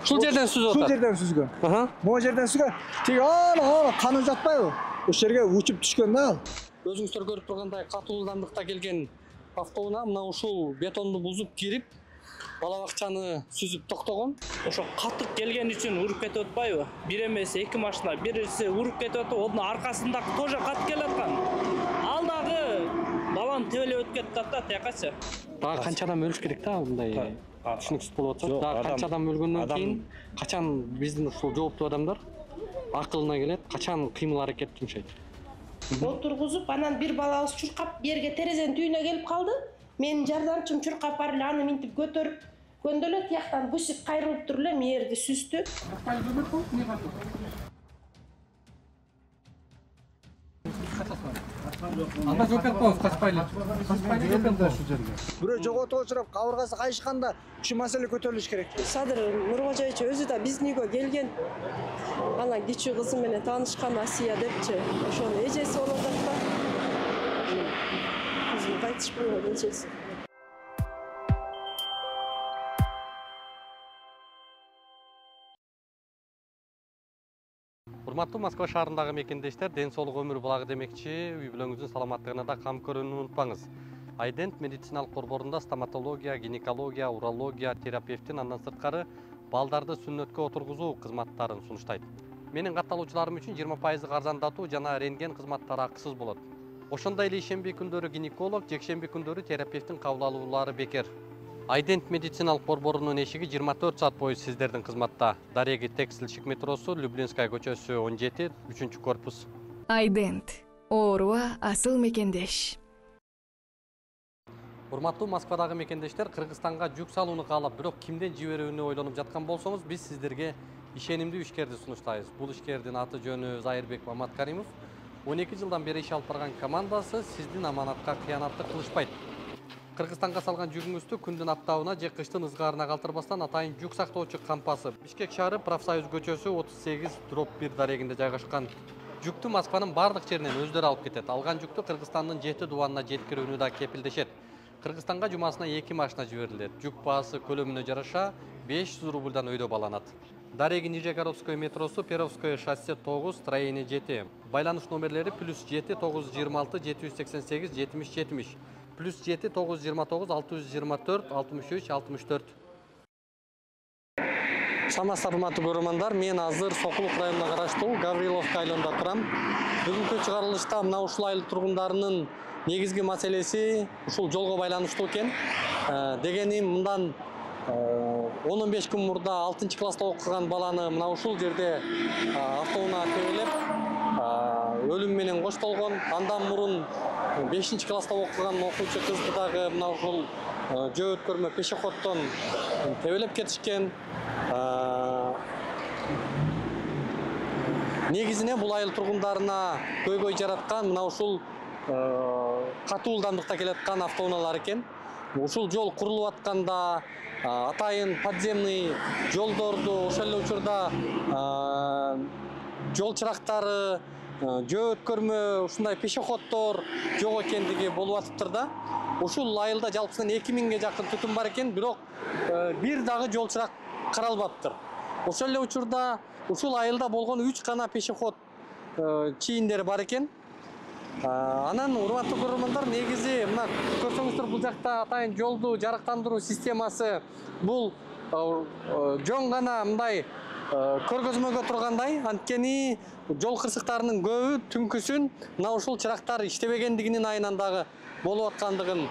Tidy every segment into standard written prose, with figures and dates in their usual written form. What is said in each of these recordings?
Ушул жерден сүзүп атат. Ушул жерден сүзгөн. Могу жерден сүзгөн. Тиги ана канып жатпайбы? Ошол жерге учуп түшкөн да ал. Өзүңүздөр көрүп тургандай катуу ылдамдыкта келген автоунаа мына ушул бетонду бузуп кирип, бала бакчаны сүзүп токтогон. Ошо катык келген үчүн уруп кетип атпайбы? Бир эмес эки машина, бириси уруп кетип атып, онун аркасында тоже катык келаткан. Ал дагы баланы тебелеп өтүп кетип атат, тиякачы. Дагы канча адам өлүш керек да мындай түшүнүксүз болуп атат. Дагы канча адам өлгөндөн кийин качан биздин ушул жооптуу адамдар акылына келет, качан кыймыл аракет жумшайт? Отургузуп, анан бир балабыз чуркап берге терезенин түбүнө келип калды. Менин жардамчым чуркап барып эле аны минтип көтөрүп көндө эле тияктан бусик кайрылып туруп эле мээрди сүздү. Анда жооп берип коюңуз, качпайлы. Бирөө жоготуп отуруп кабыргасы кайышканда ушул маселе көтөрүлүш керек. Садыр Нуркожоевич өзү да биздин үйгө келген. Анан кичүү кызы менен таанышкан Асия депчи. Ошонун эжеси болуп атат да. Кызым кайтышып койгон эжеси. Урматтуу Москва шаарындагы мекендештер, ден соолук өмүр булагы демекчи, үй бүлөңүздүн саламаттыгына да кам көрүүнү унутпаңыз. Айдент медициналык борборунда стоматология, гинекология, урология, терапевтин андан сырткары балдарды сүннөткө отургузуу кызматтарын сунуштайт. Менин катталуучуларым үчүн 20% арзандатуу жана рентген кызматтары акысыз болот. Ошондой эле ишемби күндөрү гинеколог, жекшемби күндөрү терапевтин кабыл алуулары бекер. Айдент медициналык борборунун эшиги 24 саат бою сиздердин кызматта. Дареги текстилшик метросу, Люблинская көчөсү 17, 3-корпус. Айдент. Ооруга асыл мекендеш. Урматтуу Москвадагы мекендештер, Кыргызстанга жүк салууну каалап, бирок кимден жиберүүнү ойлонуп жаткан болсоңуз, биз сиздерге ишенимдүү ишкерди сунуштайбыз. Бул ишкердин аты жөнү Зайырбек Маматкаримов. 12 жылдан бери иш алып барган командасы сиздин аманатка кыянаттык кылышпайт. Кыргызстанга салган жүгүңүздү күндүн аптабына же кыштын ызгаарына калтырбастан атайын жүк сактоочу кампасы Бишкек шаары Профсоюз көчөсү 38/1 дарегинде жайгашкан. Жүктү Москванын бардык жеринен өздөрү алып кетет. Алган жүктү Кыргызстандын 7 дубанына жеткирүүнү да кепилдешет. Кыргызстанга жумасына 2 машина жиберилет. Жүк баасы көлөмүнө жараша 500 рубльдан өйдө баланат. Дареги Нижегородское метросу, Перовское шоссе 9, строение 7. Байланыш номерлери +7 926 788 70 70. +7 929 624 63 64. Саламатсыздар урматтуу көрөрмандар, мен азыр Сокулук районуна караштуу Гавриловка айылында турам. Бүгүнкү чыгарылышта мына ушул айыл тургундарынын негизги маселеси ушул жолго байланыштуу экен. Дегеним мындан 10-15 күн мурда 6-класста окуган баланы мына ушул жерде автоунаа тебелеп өлүм менен коштолгон. Андан мурун 5-класста окуган окуучу кызды дагы мына ушул жөө өткөрмө пешеходдон тебелеп кетишкен. Негизине бул айыл тургундарына көйгөй жараткан мына ушул катуу ылдамдыкта келаткан автоунаалар экен. Ушул жол курулуп атканда атайын подземный жолдорду, ошол эле учурда жол чырактары, жөө өткөрмө, ушундай пешеходдор жок экендиги болуп атыптыр да. Ушул айылда жалпысынан 2000ге жакын түтүн бар экен, бирок бир дагы жол чырак каралбаптыр. Ошол эле учурда ушул айылда болгон 3 гана пешеход чийиндери бар экен. Анан урматтуу көрөрмандар, негизи мына көрсөңүздөр бул жакта атайын жолду жарыктандыруу системасы бул жон гана мындай көргөзмөгө тургандай, анткени жол кырсыктарынын көбү түнкүсүн мына ушул чырактар иштебегендигинин айынан дагы болуп аткандыгын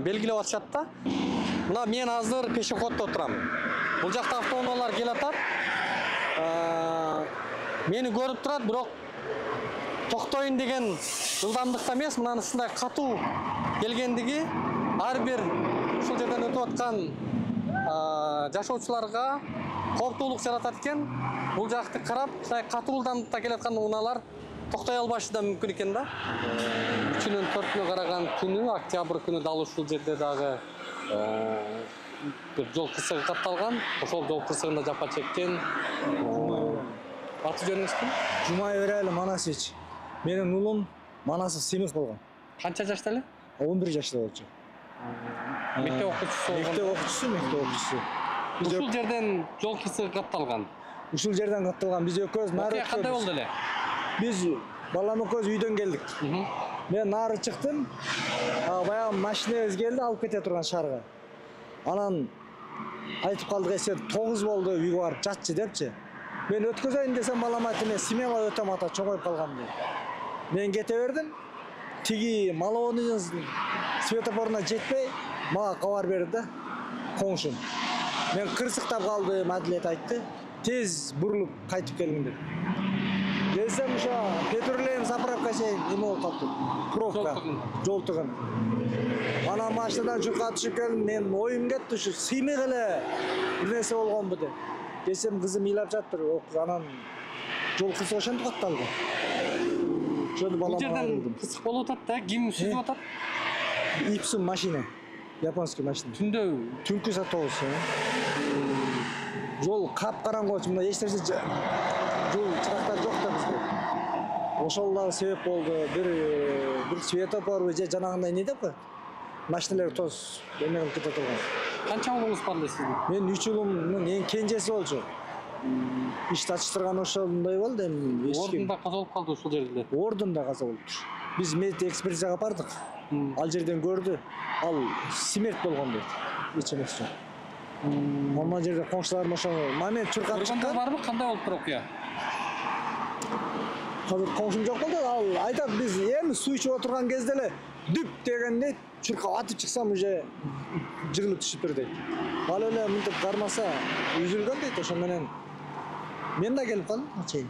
белгилеп атышат да. Мына мен азыр пешеходдо турам. Бул жакта автоунаалар келатат. Мени көрүп турат, бирок токтойн деген ылдамдыкта эмес, мына ушундай катуу келгендиги ар бир ушул жерден өтүп аткан жашоочуларга кооптуулук жаратат экен. Бул жакты карап, мындай катуу ылдамдыкта келаткан унаалар токтой албашы да мүмкүн экен да. 3-нүн 4-үнө караган күнү, октябрь күнү дал ушул жерде дагы бир жол кырсыгы катталган. Ошол жол кырсыгында жапа чеккен. Аты жөнүңүз ким? Жумай Өрәлі Манасович. Менин уулум Манасов Семиз болгон. Канча жашта эле? 11 жашта болчу. Мектеп окуучусу. Мектеп окуучусу. Ушул жерден жол кырсыгы катталган. Ушул жерден катталган. Биз экөөбүз нары Окуя кандай болду эле? Биз балам экөөбүз үйдөн келдик. Мен нары чыктым. Баягы машинабыз келди, алып кете турган шаарга. Анан айтып калдык, сен 9 болду, үйгө барып жатчы депчи. Мен өткөзөйүн десем, балам айтты, мен смело өтөм ата, чоңоюп калгам деп. Мен кете бердим. Тиги Маловонун светофоруна жетпей, мага кабар берди да, коңшум. Мен кырсыктап калдым, адилет айтты. Тез бурулуп кайтып келдим деп. Келсем ошо Петрулейм заправка чейин эме болуп калды. Пробка, жол тыгын. Анан машинадан жукка түшүп келдим, мен оюм кетти, ушу сыймай эле бир нерсе болгонбу деп. Келсем кызым ыйлап жатыр, анан жол кырсыгы ошентип катталды. Ошону балам жерден кырсык болуп атат да, ким сүзүп атат? Ипсум машина, японский машина. Түндө Түнкү саат 9. Жол капкараңгы, мына эч нерсе жол чырактар жок да бизде. Ошол дагы себеп болду. Бир светофор же жанагындай не деп коет. Машиналар тоз эмелеп кете турган. канча уулуңуз бар эле сиздин? Мен 3 уулумдун эң кенжеси болчу. Иш тачыштырган ошондой болду эми. Ордунда каза болуп калды ушул жерде. Ордунда каза болуптур. Биз мед экспертизага бардык. Ал жерден көрдү. Ал смерть болгон дейт. Эч эмес жок. Мына жерде коңшуларым ошо момент чуркап Көргөндөр чыккан. барбы? Кандай болуптур окуя? Азыр коңшум жок болду. Ал айтат, биз эми суу ичип отурган кезде эле дүп дегенде чуркап атып чыксам уже жыгылып түшүптүр дейт. Ал эле мынтип кармаса үзүлгөн дейт. Ошо менен мен да келип калдым чейин.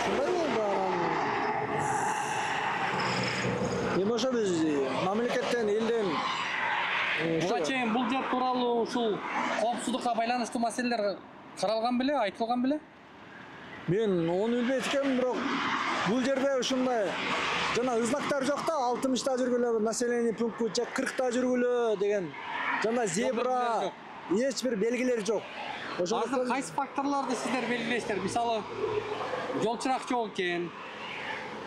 Шундай болду анан. Эми ошо биз мамлекеттен, элден Буга чейин бул жер тууралуу ушул коопсуздукка байланыштуу маселелер каралган беле, айтылган беле? мен onu билбейт экенмин, бирок бул жерде ушундай жана ызлактар жок да, 60-та жүргүлө, население пункту 40-та жүргүлө деген. Жана зебра эч бир белгилери жок. Азыр кайсы факторлорду сиздер белгилейсиздер? Мисалы, жол чырак жок экен.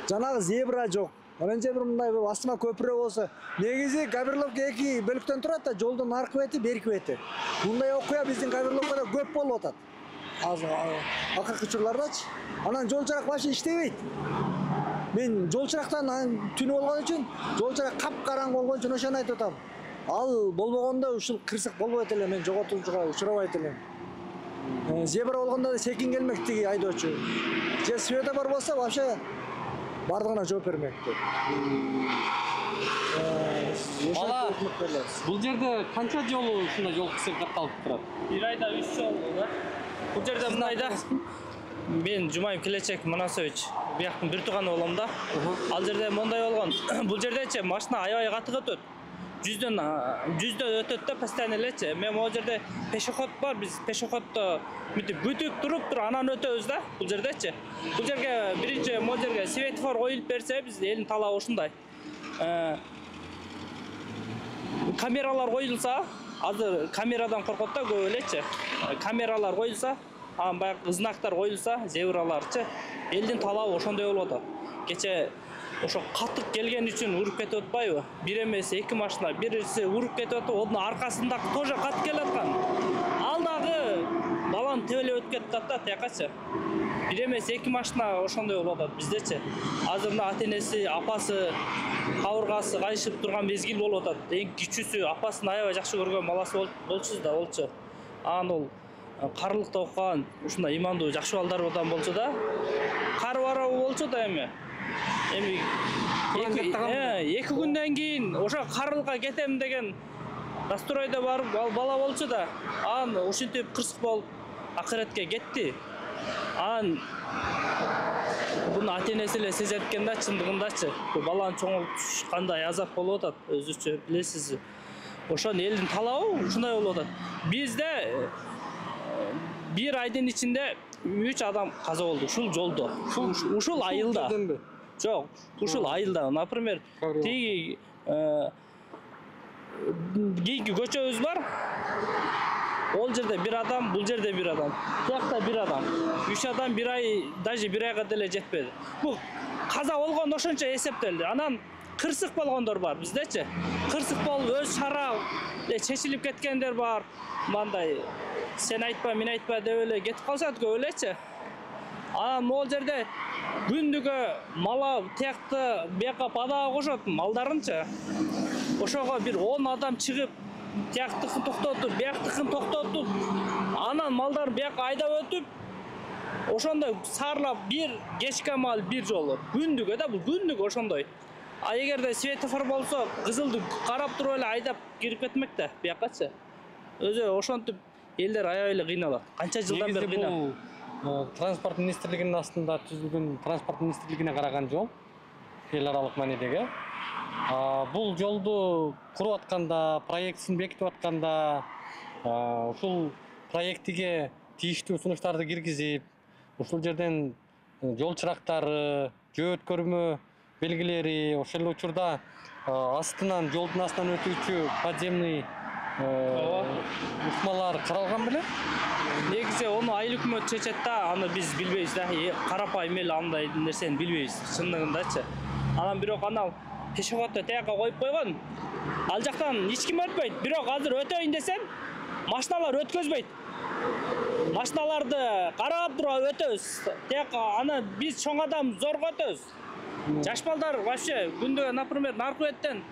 Жанагы зебра жок. Ананча бир мындай астыма көпүрө болсо, негизи Габерловка 2 бөлүктөн турат да, жолдун аркы бети, берки бети. Мындай окуя биздин Габерловкада көп болуп атат. Азыр акыркы учурлардачы. Анан жол чырак башы иштебейт. Мен жол чырактан түнү болгон үчүн, жол чырак капкараңгы болгон үчүн ошону айтып атам. Ал болбогондо ушул кырсык болбойт эле, мен жоготуулукка учурабайт элем. Зебра болгондо да секин келмек тиги айдоочу. Же светофор болсо вообще бардыгына жооп бермек деп. Бала, бул жерде канча жолу ушундай жол кырсыгы катталып турат? Бир айда 3 жол да. Бул жерде мындай да. Мен Жумаев Келечек Манасович бияктын бир тууганы болом да. Ал жерде мондай болгон. Бул жердечи машина аябай катык өтөт. 100дөн өтөт да постоянно элечи. Мен могу жерде пешеход бар, биз пешеходдо мынтип күтүп туруп анан өтөбүз да бул жердечи. Бул жерге биринчи могу жерге светофор коюлуп берсе, биз элдин талабы ушундай. Камералар коюлса, азыр камерадан коркот да көп элечи. Камералар коюлса, анан баягы знактар коюлса, зебраларчы, элдин талабы ошондой болуп атат. Кече ошо катык келген үчүн уруп кетип атпайбы? Бир эмес 2 машина, бириси уруп кетип атып, онун аркасында тоже катып келаткан. Ал дагы баланы тебелеп өтүп кетип да, тиякачы. Бир эмес 2 машина ошондой болуп атат биздечи. Азыр мына ата-энеси, апасы кабыргасы кайышып турган мезгил болуп атат. Эң кичүүсү апасын аябай жакшы көргөн баласы болчу да, болчу. Анан ол карылыкта окуган, ушундай имандуу жакшы балдардан болчу да. Кар барабы болчу да эми. Эми 2 күндөн кийин ошо карылыкка кетем деген настройдо барып бала болчу да. Анан ушинтип кырсык болуп акыретке кетти. Анан буну ата-энеси эле сезет экен да, чындыгындачы. Баланы чоңойтуш кандай азап болуп атат, өзүчө билесиз. Ошон элдин талабы ушундай болуп атат. Бизде бир айдын ичинде 3 адам каза болду ушул жолдо. Ушул айылда. Жок, ушул айылда. Например, тиги кийинки көчөбүз бар. Ол жерде бир адам, бул жерде бир адам. Тиякта бир адам. 3 адам бир ай, даже бир айга деле жетпеди. Бул каза болгон ошончо эсептелди. Анан кырсык болгондор бар биздечи. Кырсык болуп өз шара чечилип кеткендер бар. Мындай сен айтпа, мен айтпа деп эле кетип калышат көп элечи. Анан могул жерде күндүгө мала тиякты бияка падага кошот малдарынчы. Ошого бир 10 адам чыгып, тияктыкын токтотуп, бияктыкын токтотуп, анан малдар бияка айдап өтүп, ошондой саарлап бир кечке маал бир жолу. Күндүгө да бул күндүгө ошондой. А эгерде светофор болсо, кызылды карап туруп эле айдап кирип кетмек да биякачы. Өзү ошентип элдер аябай эле кыйналат. Канча жылдан бери кыйналат. Транспорт министрлигинин астында түзүлгөн транспорт министрлигине караган жол эл аралык маанидеги. Бул жолду куруп атканда, проектин бекитип атканда, ушул проектиге тийиштүү сунуштарды киргизип, ушул жерден жол чырактары, жөө өткөрмө белгилери, ошол эле учурда астынан жолдун астынан өтүүчү подземный ушмалар каралган беле? Негизи ону айыл өкмөт чечет да, аны биз билбейбиз да. Карапайым эл андай нерсени билбейбиз, чындыгындачы. Анан бирок анал пешеходду тияка коюп койгон. Ал жактан эч ким өтпөйт. Бирок азыр өтөйүн десем, машиналар өткөзбөйт. Машиналарды карап туруп өтөбүз. Тияка аны биз чоң адам зорго өтөбүз. Жаш балдар вообще күндө, например, наркы беттен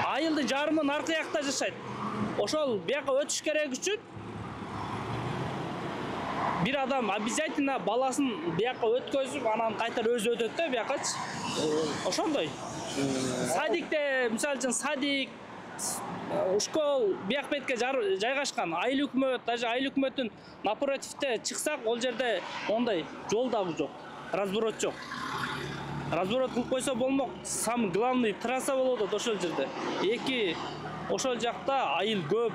айылдын жарымы наркы жакта жашайт. Ошол бияка өтүш керек үчүн бир адам обязательно баласын бияка өткөзүп, анан кайтар өзү өтөт да биякачы. Ошондой. Садикте, мисалы үчүн садик, школ бияк бетке жайгашкан. Айыл өкмөт, даже айыл өкмөттүн напротивте чыксак, ол жерде ондай жол дагы жок, разборот жок. Разборот кылып койсо болмок, самый главный трасса болот ошол жерде. Эки ошол жакта айыл көп,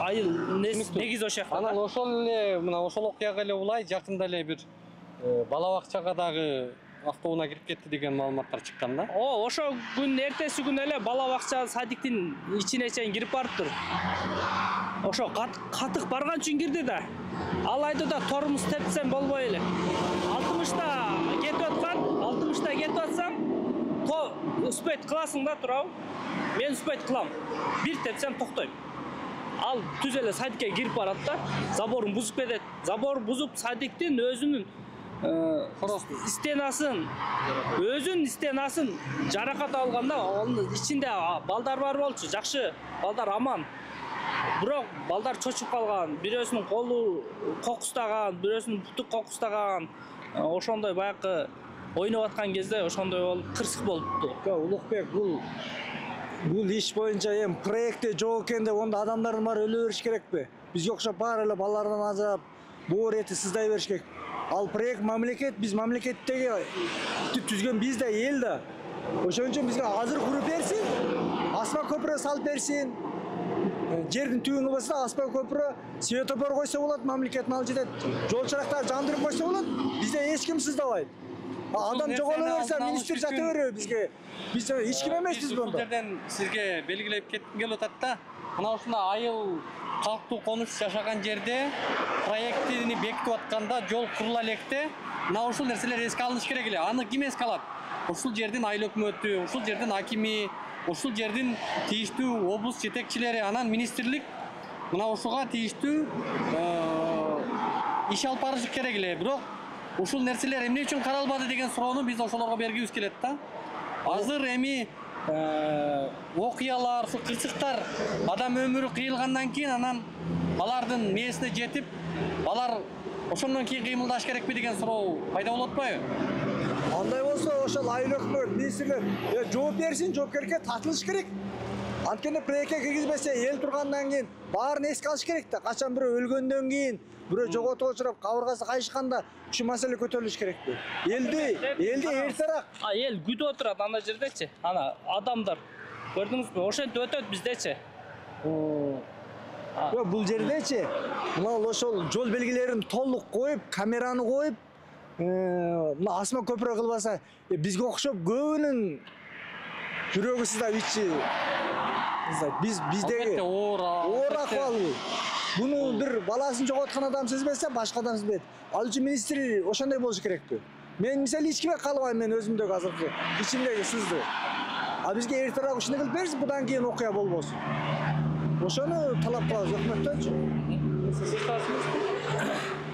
айыл негизи ошол жакта. Анан ошол эле, мына ошол окуяга эле улай жакында эле бир бала бакчага дагы автоунаа кирип кетти деген маалыматтар чыккан да. Ошол күн эртеси күн эле бала бакча садиктин ичине чейин кирип барыптыр. Ошо катык барган үчүн кирди да. Ал айдоодо тормуз тепсем болбой эле. 60та кетип аткан, 60та кетип атсам, успейт кыласың да, турабы? Мен успейт кылам. Бир тепсем токтойм. Ал түз эле садикке кирип барат да, заборун бузуп кетет. Забор бузуп садиктин өзүнүн стенасын жаракат алганда, анын ичинде балдар бар болчу, жакшы, балдар аман. Бирок балдар чочуп калган, бирөөсүнүн колу кокустаган, бирөөсүнүн буту кокустаган, ошондой баягы ойноп аткан кезде ошондой болуп кырсык болупту. Улукбек, бул иш боюнча эми проектте жок экен деп онда адамдардын баары өлө бериш керекпи? Бизге окшоп баары эле балдардан ажырап, боор эти сыздай бериш керек. Ал проект мамлекет, биз мамлекеттеги түзгөн биз да, эл да. Ошон үчүн бизге азыр куруп берсин, асма көпүрө салып берсин. Жердин түбүнгө болсо аспан көпүрө, светофор койсо болот, мамлекеттин алып жетет. Жол чырактарды жандырып койсо болот. Бизде эч ким сыздабайт. Адам жоголо берсе, министр жата берет бизге. Биз эч ким эмеспиз бунда. Бул жерден сизге белгилеп кетким келип атат да. Мына ушундай айыл калктуу конуш жашаган жерде проектини бекитип атканда жол курула электе, мына ушул нерселер эске алыныш керек эле. Аны ким эске алат? Ушул жердин айыл өкмөтү, ушул жердин акими, ушул жердин тийиштүү облус жетекчилери, анан министрлик мына ушуга тийиштүү иш алып барышы керек эле. Бирок ушул нерселер эмне үчүн каралбады деген суроону биз ошолорго бергибиз келет да. Азыр эми окуялар, ушу кырсыктар адам өмүрү кыйылгандан кийин анан алардын мээсине жетип, алар ошондон кийин кыймылдаш керекпи деген суроо пайда болуп атпайбы? Андай болсо ошол айыл өкмөт, министрлер жооп берсин, жоопкердикке тартылыш керек. Анткени проектке киргизбесе, эл тургандан кийин баарын эске алыш керек да. Качан бирөө өлгөндөн кийин, бирөө жоготуп отуруп, кабыргасы кайышканда ушул маселе көтөрүлүш керекпи. Элди эртерээк. Эл күтүп отурат анда жердечи. Ана адамдар көрдүңүзбү? Ошентип өтөт биздечи. Бул жердечи, мына ошол жол белгилерин толук коюп, камераны коюп, мына асма көпүрө кылбаса, бизге окшоп көбүнүн жүрөгү сыздап ичи. Биздеги оор акыбал бул. Буну бир баласын жоготкон адам сезбесе, башка адам сезбейт. Ал үчүн министр ошондой болуш керекпи? Мен мисалы эч кимге калбайм, мен өзүмдөгү азыркы ичимдеги сызды. А бизге эртерээк ушуну кылып бериңиз, будан кийин окуя болбосун. Ошону талап кылабыз өкмөттөнчү.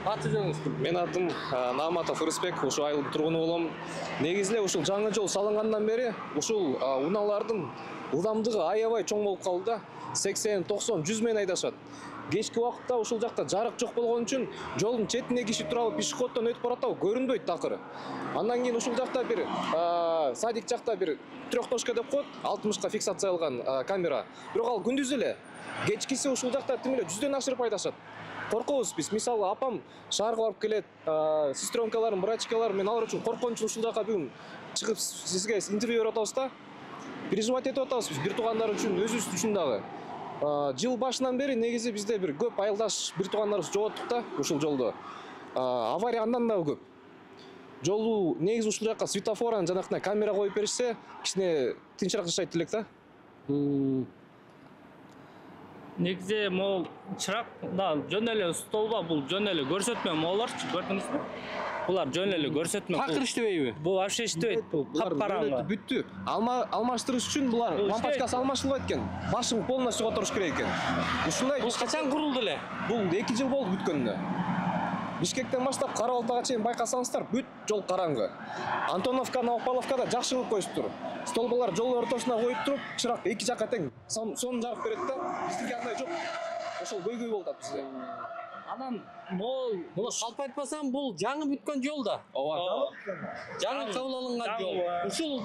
Аты жөнүңүз ким? Мен атым Нааматов Рысбек, ушул айылдын тургуну болом. Негизинде ушул жаңы жол салынгандан бери ушул унаалардын ылдамдыгы аябай чоң болуп калды да. 80, 90, 100 менен айдашат. Кечки убакытта ушул жакта жарык жок болгон үчүн жолдун четине киши туруп алып пешеходдон өтүп баратабы көрүнбөйт такыры. Андан кийин ушул жакта бир садик жакта бир трёхтошка деп коет, 60ка фиксацияланган камера. Бирок ал күндүз эле, кечкиси ушул жакта тим эле 100дөн ашырып айдашат. Коркобуз биз. Мисалы апам шаарга барып келет, сестренкаларым, братчикалар, мен алар үчүн корконуч ушул жака бүгүн чыгып сизге интервью берип атабыз да. Переживать этип атабыз биз бир туугандар үчүн, өзүбүз үчүн дагы. Жыл башынан бери негизи бизде бир көп айылдаш бир туугандарыбыз жоголттук да ушул жолдо. Авария андан да көп. Жолу негизи ушул жака светофорун жанакына камера коюп беришсе, кичине тынчыраак жашайт элек да. Негизи могул чырак да жөн эле столба, бул жөн эле көрсөтмө могуларчы, көрдүңүзбү? Булар жөн эле көрсөтмө. Такыр иштебейби? Бул вообще иштебейт, бул капкараңгы. Бүттү. Алмаштырыш үчүн булар лампочкасы алмашылбайт экен. Башын полностью которуш керек экен. Ушундай Бул качан курулду эле? бул 2 жыл болду бүткөнүнө. Бишкектен баштап Кара-Балтага чейин байкасаңыздар, бүт жол караңгы. Антоновка, Новополовкада жакшы кылып коюштур. Столбалар жол ортосуна коюп туруп, чырак 2 жакка тең сонун жарык берет да. Биздики андай жок. Ошол көйгөй болуп атат бизде. Анан могул Бул калп айтпасам бул жаңы бүткөн жол да. Ооба. Жаңы кабыл алынган жол. Ушул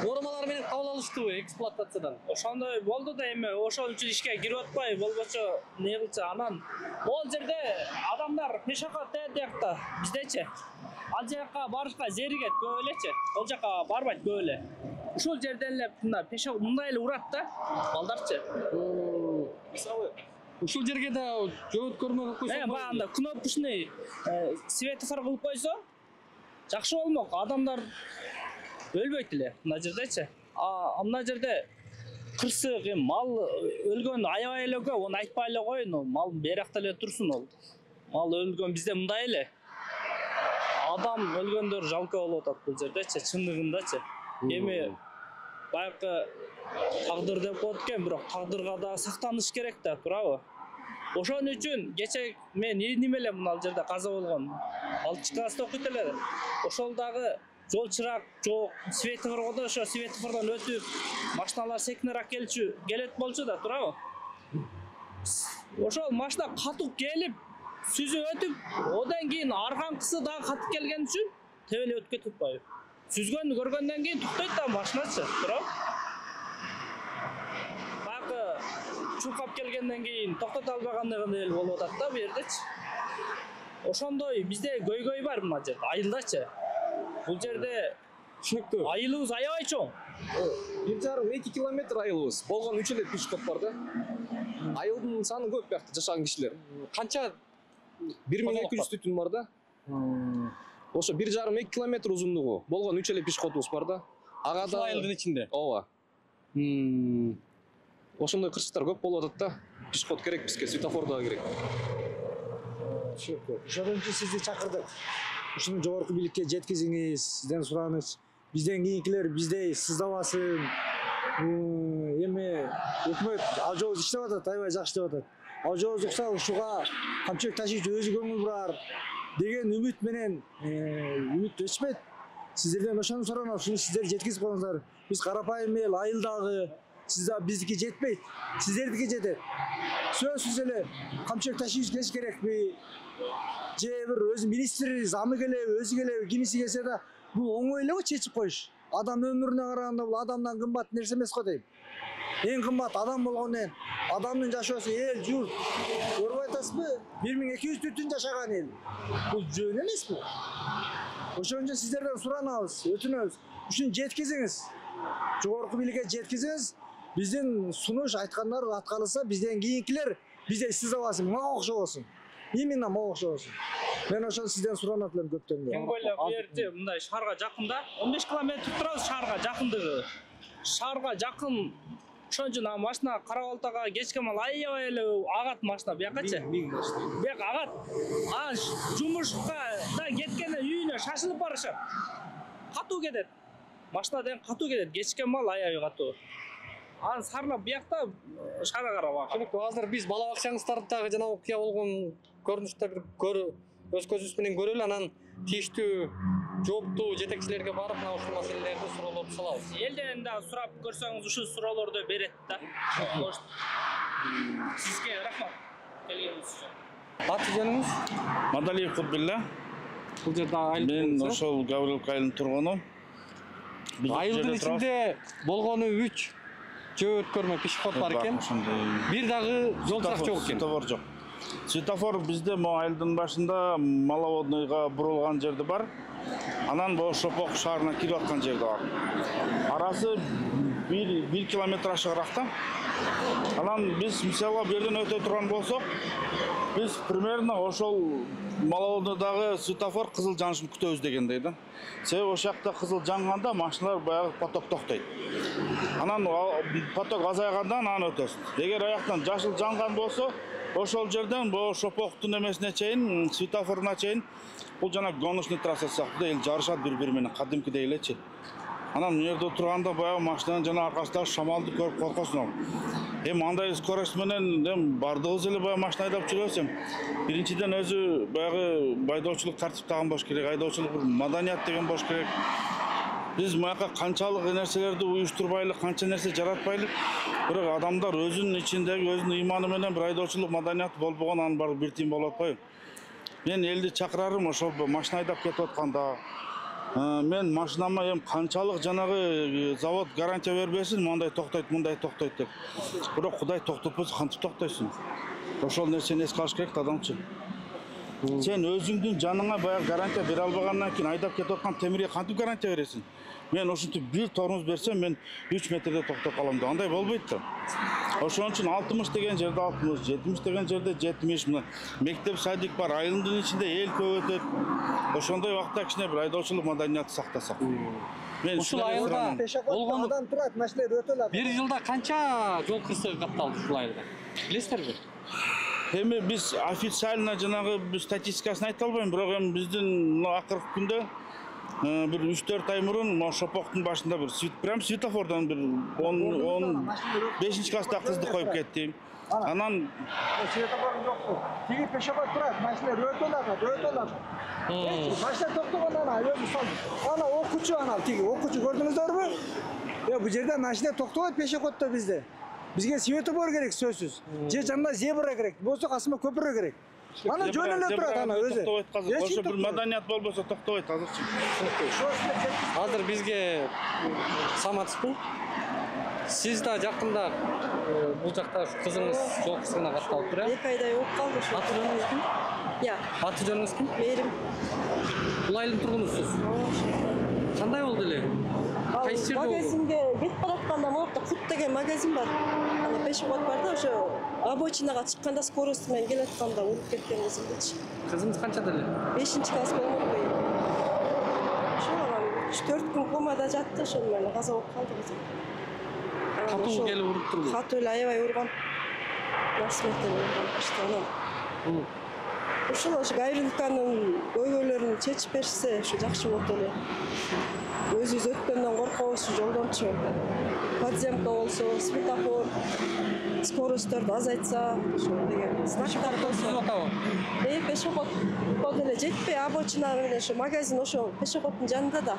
нормалар менен кабыл алыштыбы эксплуатациядан? ошондой болду да эми ошол үчүн ишке кирип атпай болбочо не кылчу. Анан могул жерде адамдар пешоход тиякта биздечи ал жака барышка зеригет көп элечи. Ол жака барбайт көп эле. Ушул жерден эле мына пешоход мындай эле урат да балдарчы. Мисалы Ушул жерге да жөөткөрмөгө койсоң. Багында кнопкачный светофор кылып койсо жакшы болмок. Адамдар өлбөйт эле мына жердечи. Мына жерде кырсык, мал өлгөн аябай эле көп. Оны айтпай эле коеюн. Мал беракта эле турсун ол. Мал өлгөн бизде мындай эле. Адам өлгөндөр жалко болуп атат бул жердечи, чындыгындачы. Эми баягы тагдыр деп коет экен, бирок тагдырга да сактаныш керек да, туурабы? Ошон үчүн кече мен ириним эле мына жерде каза болгон. 6 класста окуйт эле. Ошол дагы жол чырак жок, светофор коду, ошо светофордон өтүп, машиналар секинерак келет болчу да, туурабы? Ошол машина катып келип, сүзүп өтүп, одан кийин арканкысы дагы катып келген үчүн тебелеп өтүп кетип атпайбы? Сүзгөндү көргөндөн кийин туктойт да машиначы, туурабы? Чуркап келгенден кийин токтото албагандай эле болуп атат да бу жердечи. Ошондой бизде көйгөй бар мына жерде, айылдачы. Бул жерде Түшүнүктүү. айылыбыз аябай чоң. 1,5-2 километр айылыбыз. Болгон 3 эле пешеход бар да. Айылдын саны көп биякта жашаган кишилер. Канча 1200 түтүн бар да. Ошо 1,5-2 километр узундугу. Болгон 3 эле пешеходубуз бар да. Ага да айылдын ичинде. Ооба. Ошондой кырсыктар көп болуп атат да. Пешеход керек бизге, светофор дагы керек. Түшүнүктүү. Ошондон үчүн сизди чакырдык. Ушуну жогорку бийликке жеткизиңиз, сизден сураныбыз. Бизден кийинкилер биздей сыздабасын. Эми өкмөт ал жол иштеп атат, аябай жакшы иштеп атат. Ал жол укса ушуга камчылык ташуучу өзү көңүл бурар деген үмүт менен үмүт өчпөйт. Сиздерден ошону суранабыз, ушуну сиздер жеткизип коюңуздар. Биз карапайым эл айылдагы биздики жетпейт, сиздердики жетет. Сөзсүз эле камчылык ташуучу келиш керекпи? Же бир өзү министр, замы келеби, өзү келеби, кимиси келсе да бул оңой эле го чечип коюш. Адам өмүрүнө караганда бул адамдан кымбат нерсе эмес го дейм. Эң кымбат адам болгондон адамдын жашоосу эл журт. Көрүп атасызбы? 1200 түтүн жашаган эл. Бул жөн эмеспи? Ошон үчүн сиздерден суранабыз, өтүнөбүз. Ушуну жеткизиңиз. Жогорку бийликке жеткизиңиз. Биздин сунуш айткандар аткарылса, бизден кийинкилер биздей сыздабасын, мага окшобосун. Именно мага окшобосун. Мен ошону сизден суранат элем көптөн бери. Тем более бу жерде мындай шаарга жакында 15 километр турабыз шаарга жакындыгы. Шаарга жакын. Ошон үчүн машина Кара-Балтага кечке мал аябай эле агат машина биякачы. Бияк агат. Жумушка да кеткенде үйүнө шашылып барышат. Катуу кетет. машинадан катуу келет, кечкен мал аябай катуу. Аны сарнап биякта шара карабак. Түшүнүктүү. Азыр биз бала бакчаңыздардагы жана окуя болгон көрүнүштө бир өз көзүбүз менен көрөлү, анан тийиштүү жооптуу жетекчилерге барып мына ушул маселелерди суроолорду салабыз. Элден дагы сурап көрсөңүз ушул суроолорду берет да. Сизге рахмат келгениңиз үчүн. Аты жөнүңүз? Мадалиев Кудбилла. Бул жерде айыл Мен тургунусу. ошол Гавриловка айылынын тургуну. Айылдын ичинде болгону 3 жөө өткөрмө пешеход бар экен. Бир дагы жол чырак жок экен. Светофор жок. Светофор бизде могу айылдын башында Маловодныйга бурулган жерде бар. Анан бул Шопок шаарына кирип аткан жерде бар. Арасы 1 километр ашыгыракта. Анан биз мисалга бу жерден өтө турган болсок, биз примерно ошол Маловодныйдагы светофор кызыл жанышын күтөбүз дегендей да. Себеби ошол жакта кызыл жанганда машиналар баягы поток токтойт. Анан поток азайгандан анан өтөбүз. Эгер аяктан жашыл жанган болсо, ошол жерден бул Шопоктун эмесине чейин, светофоруна чейин бул жана гоночный трасса сыяктуу эл жарышат бири-бири менен кадимкидей элечи. Анан бу жерде турганда баягы машинанын жана аркасындагы шамалды көрүп коркосуң. Андай скорость менен бардыгыбыз эле баягы машина айдап жүрөбүз. Биринчиден өзү баягы байдоочулук тартиптаган болуш керек, айдоочулук бир маданият деген болуш керек. Биз маяка канчалык нерселерди уюштурбайлы, канча нерсе жаратпайлы, бирок адамдар өзүнүн ичиндеги өзүнүн ыйманы менен бир айдоочулук маданияты болбогон анын баары бир тийин болуп атпайбы. Мен элди чакырарым ошол машина айдап кетип атканда. Мен машинама канчалык жанагы завод гарантия бербесин, мындай токтойт, мындай токтойт деп. Бирок Кудай токтотпосо кантип токтойсуң? Ошол нерсени эске алыш керек адамчы. Сен өзүңдүн жаныңа баягы гарантия бере албагандан кийин айдап кетип аткан темирге кантип гарантия бересиң? Мен ушинтип бир тормоз берсем, мен 3 метрде токтоп калам да. Андай болбойт да. Ошон үчүн 60 деген жерде 60, 70 деген жерде 70, мына мектеп, садик бар, айылдын ичинде эл көп өтөт. Ошондой убакта кичине бир айдоочулук маданияты сактасак. Мен Ушул айылда болгон адам турат, машиналар өтө алат. бир жылда канча жол кырсыгы катталды ушул айылда? Билесиздерби? Эми биз официально жанагы биз статистикасын айта албайм, бирок эми биздин акыркы күндө bir 3-4 ay murun Şopoktun başında bir prem svetofordan bir 5. klasta kızdı koyup kettim. Anan svetofor yoktu. Tigi peşekat turat, maşina rötölaka. Maşina toktoganda özü saldı. Ana okuçu ana tigi, okuçu gördünüzдөр mü? Ya bu жерде maşina toktogат peşekatda bizde. Bizge svetofor gerek sözsüz. Je жанында zebra gerek. Болсо касыма көпүрө керек. Ана жөн эле турат ана өзү. Ошо бир маданият болбосо токтойт азырчы. Азыр бизге саматсызбы? Сиз да жакында бул жакта кызыңыз жол кырсыгына катталып тур, э? 2 айдай болуп калды ошо. Аты жөнүңүз ким? Я. Аты жөнүңүз ким? Мээрим. Бул айылдын тургунусуз. Кандай болду эле? Кайсы жерде болду? Магазинге кетип баратканда могулукта Кут деген магазин бар. Ана пешеход бар да, ошо обочинага чыкканда скорость менен келатканда уруп кеткен кызымдычы. Кызыңыз канчада эле? 5-класс болгон бой. Ошо 3-4 күн комада жатты, ошол менен каза болуп калды кызым. Катуу келип уруп турду. Катуу эле аябай урган. Насметен урган баштаган. Ошо Гавриловканын көйгөйлөрүн чечип берсе, ошо жакшы болот эле. Өзүбүз өткөндөн коркобуз жолдончу. Подземка болсо, светофор, скоростторду азайтса, ошо деген знактар болсо. Пешеход деле жетпей, обочина менен ошо магазин ошо пешеходдун жанында да.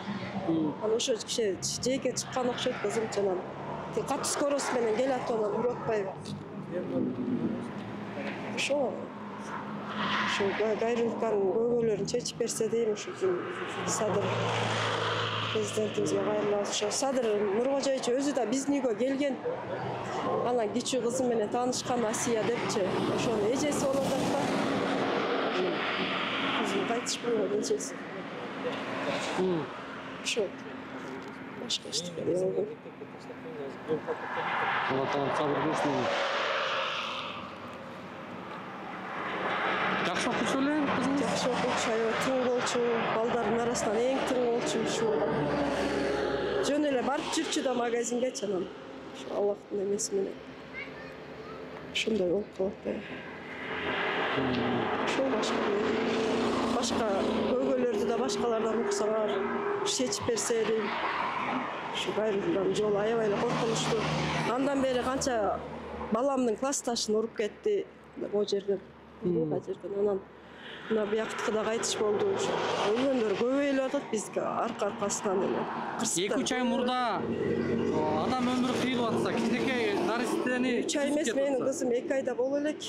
Анан ошо киши жээкке чыккан окшойт кызым жанан. Катуу скорость менен келат, анан уруп атпайбы. Ошо Гавриловканын көйгөйлөрүн чечип берсе дейм, ошо Садыр президентибизге кайрылабыз. Ошо Садыр Нуркожоевич өзү да биздин үйгө келген. Анан кичүү кызы менен таанышкан Асия депчи. Ошонун эжеси болот да. Кызым кайтышпаган эжеси. Ошо башка эчтеке болду. Алла таала сабыр берсин. Жакшы окуучу эле кызыңыз? Жакшы окуучу, аябай тың болчу, балдардын арасынан эң тың болчу ушул. Жөн эле барып жүрчү да магазинге чанам. Ошо Аллахтын эмеси менен. Ошондой болуп калат. Ошол башка көйгөйлөрдү да башкалардан уксаңар, чечип берсе дейм. Şu kayırılgan жол аябай эле коркунучтуу. Андан бери канча баламдын классташын уруп кетти могу жерден. Мына жерден анан мына бияктыкы да кайтыш болду. Өлгөндөр көбөйүп атат бизге арка-аркасынан эле. 2-3 ай мурда адам өмүрү кыйылып атса, кичинекей наристени 3 ай эмес, менин кызым 2 айда боло элек.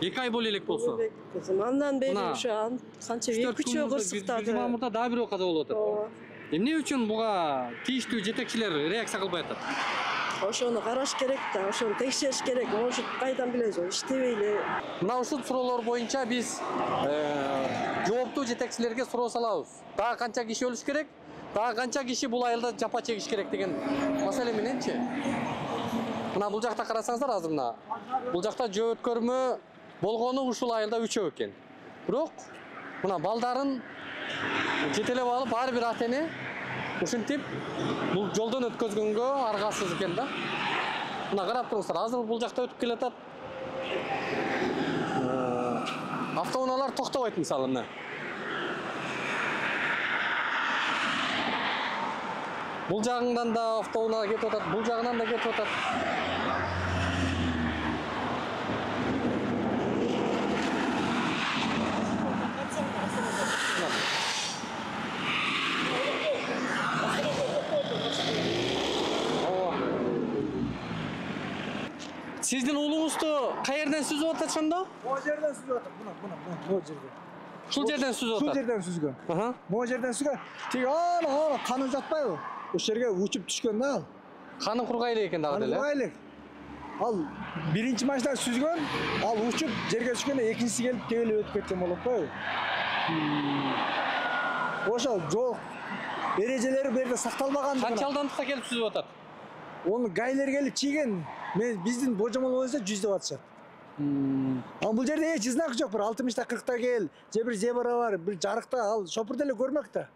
2 ай боло элек болсо. Кызым андан бери ошо канча 2-3 кырсыктады. Мамурда дагы бирөө каза болуп атат. Эмне үчүн буга тийиштүү жетекчилер реакция кылбай атат? Ошону караш керек да, ошону текшериш керек. Может, кайдан билебиз, иштебей эле. Мына ушул суроолор боюнча биз жооптуу жетекчилерге суроо салабыз. Дагы канча киши өлүш керек? Дагы канча киши бул айылда жапа чегиш керек деген маселе мененчи? Мына бул жакта карасаңыздар, азыр мына бул жакта жөө өткөрмө болгону ушул айылда 3 экен. Бирок мына балдарын жетелеп алып ар бир ата эне ушинтип бул жолдон өткөзгөнгө аргасыз экен да. Мына карап туруңуздар, азыр бул жакта өтүп келатат. Автоунаалар токтобойт мисалы мына. Бул жагынан да автоунаа кетип атат, бул жагынан да кетип атат. Сиздин уулуңузду каерден сүзүп атат ошондо? Могу жерден сүзүп атат. Могу жерден. Ушул жерден сүзүп атат. Ушул жерден сүзгөн. Могу жерден сүзгөн. Тиги ана каны жатпайбы? Ошол жерге учуп түшкөн да ал. Каны кургай элек экен дагы деле. Кургай элек. Ал биринчи машина сүзгөн, ал учуп жерге түшкөндө экинчиси келип тегелеп өтүп кеткен болот коебу? Ошо жол эрежелери бу жерде сакталбаган. Канча алдамдыкта келип сүзүп атат? Onu gaylер келип чийген. Мен биздин божомол боюнча 100 деп атышат. Бул жерде эч знак жок, бир 60-та 40-та кел, же бир зебра бар, бир жарыкта ал шопур деле көрмөк да.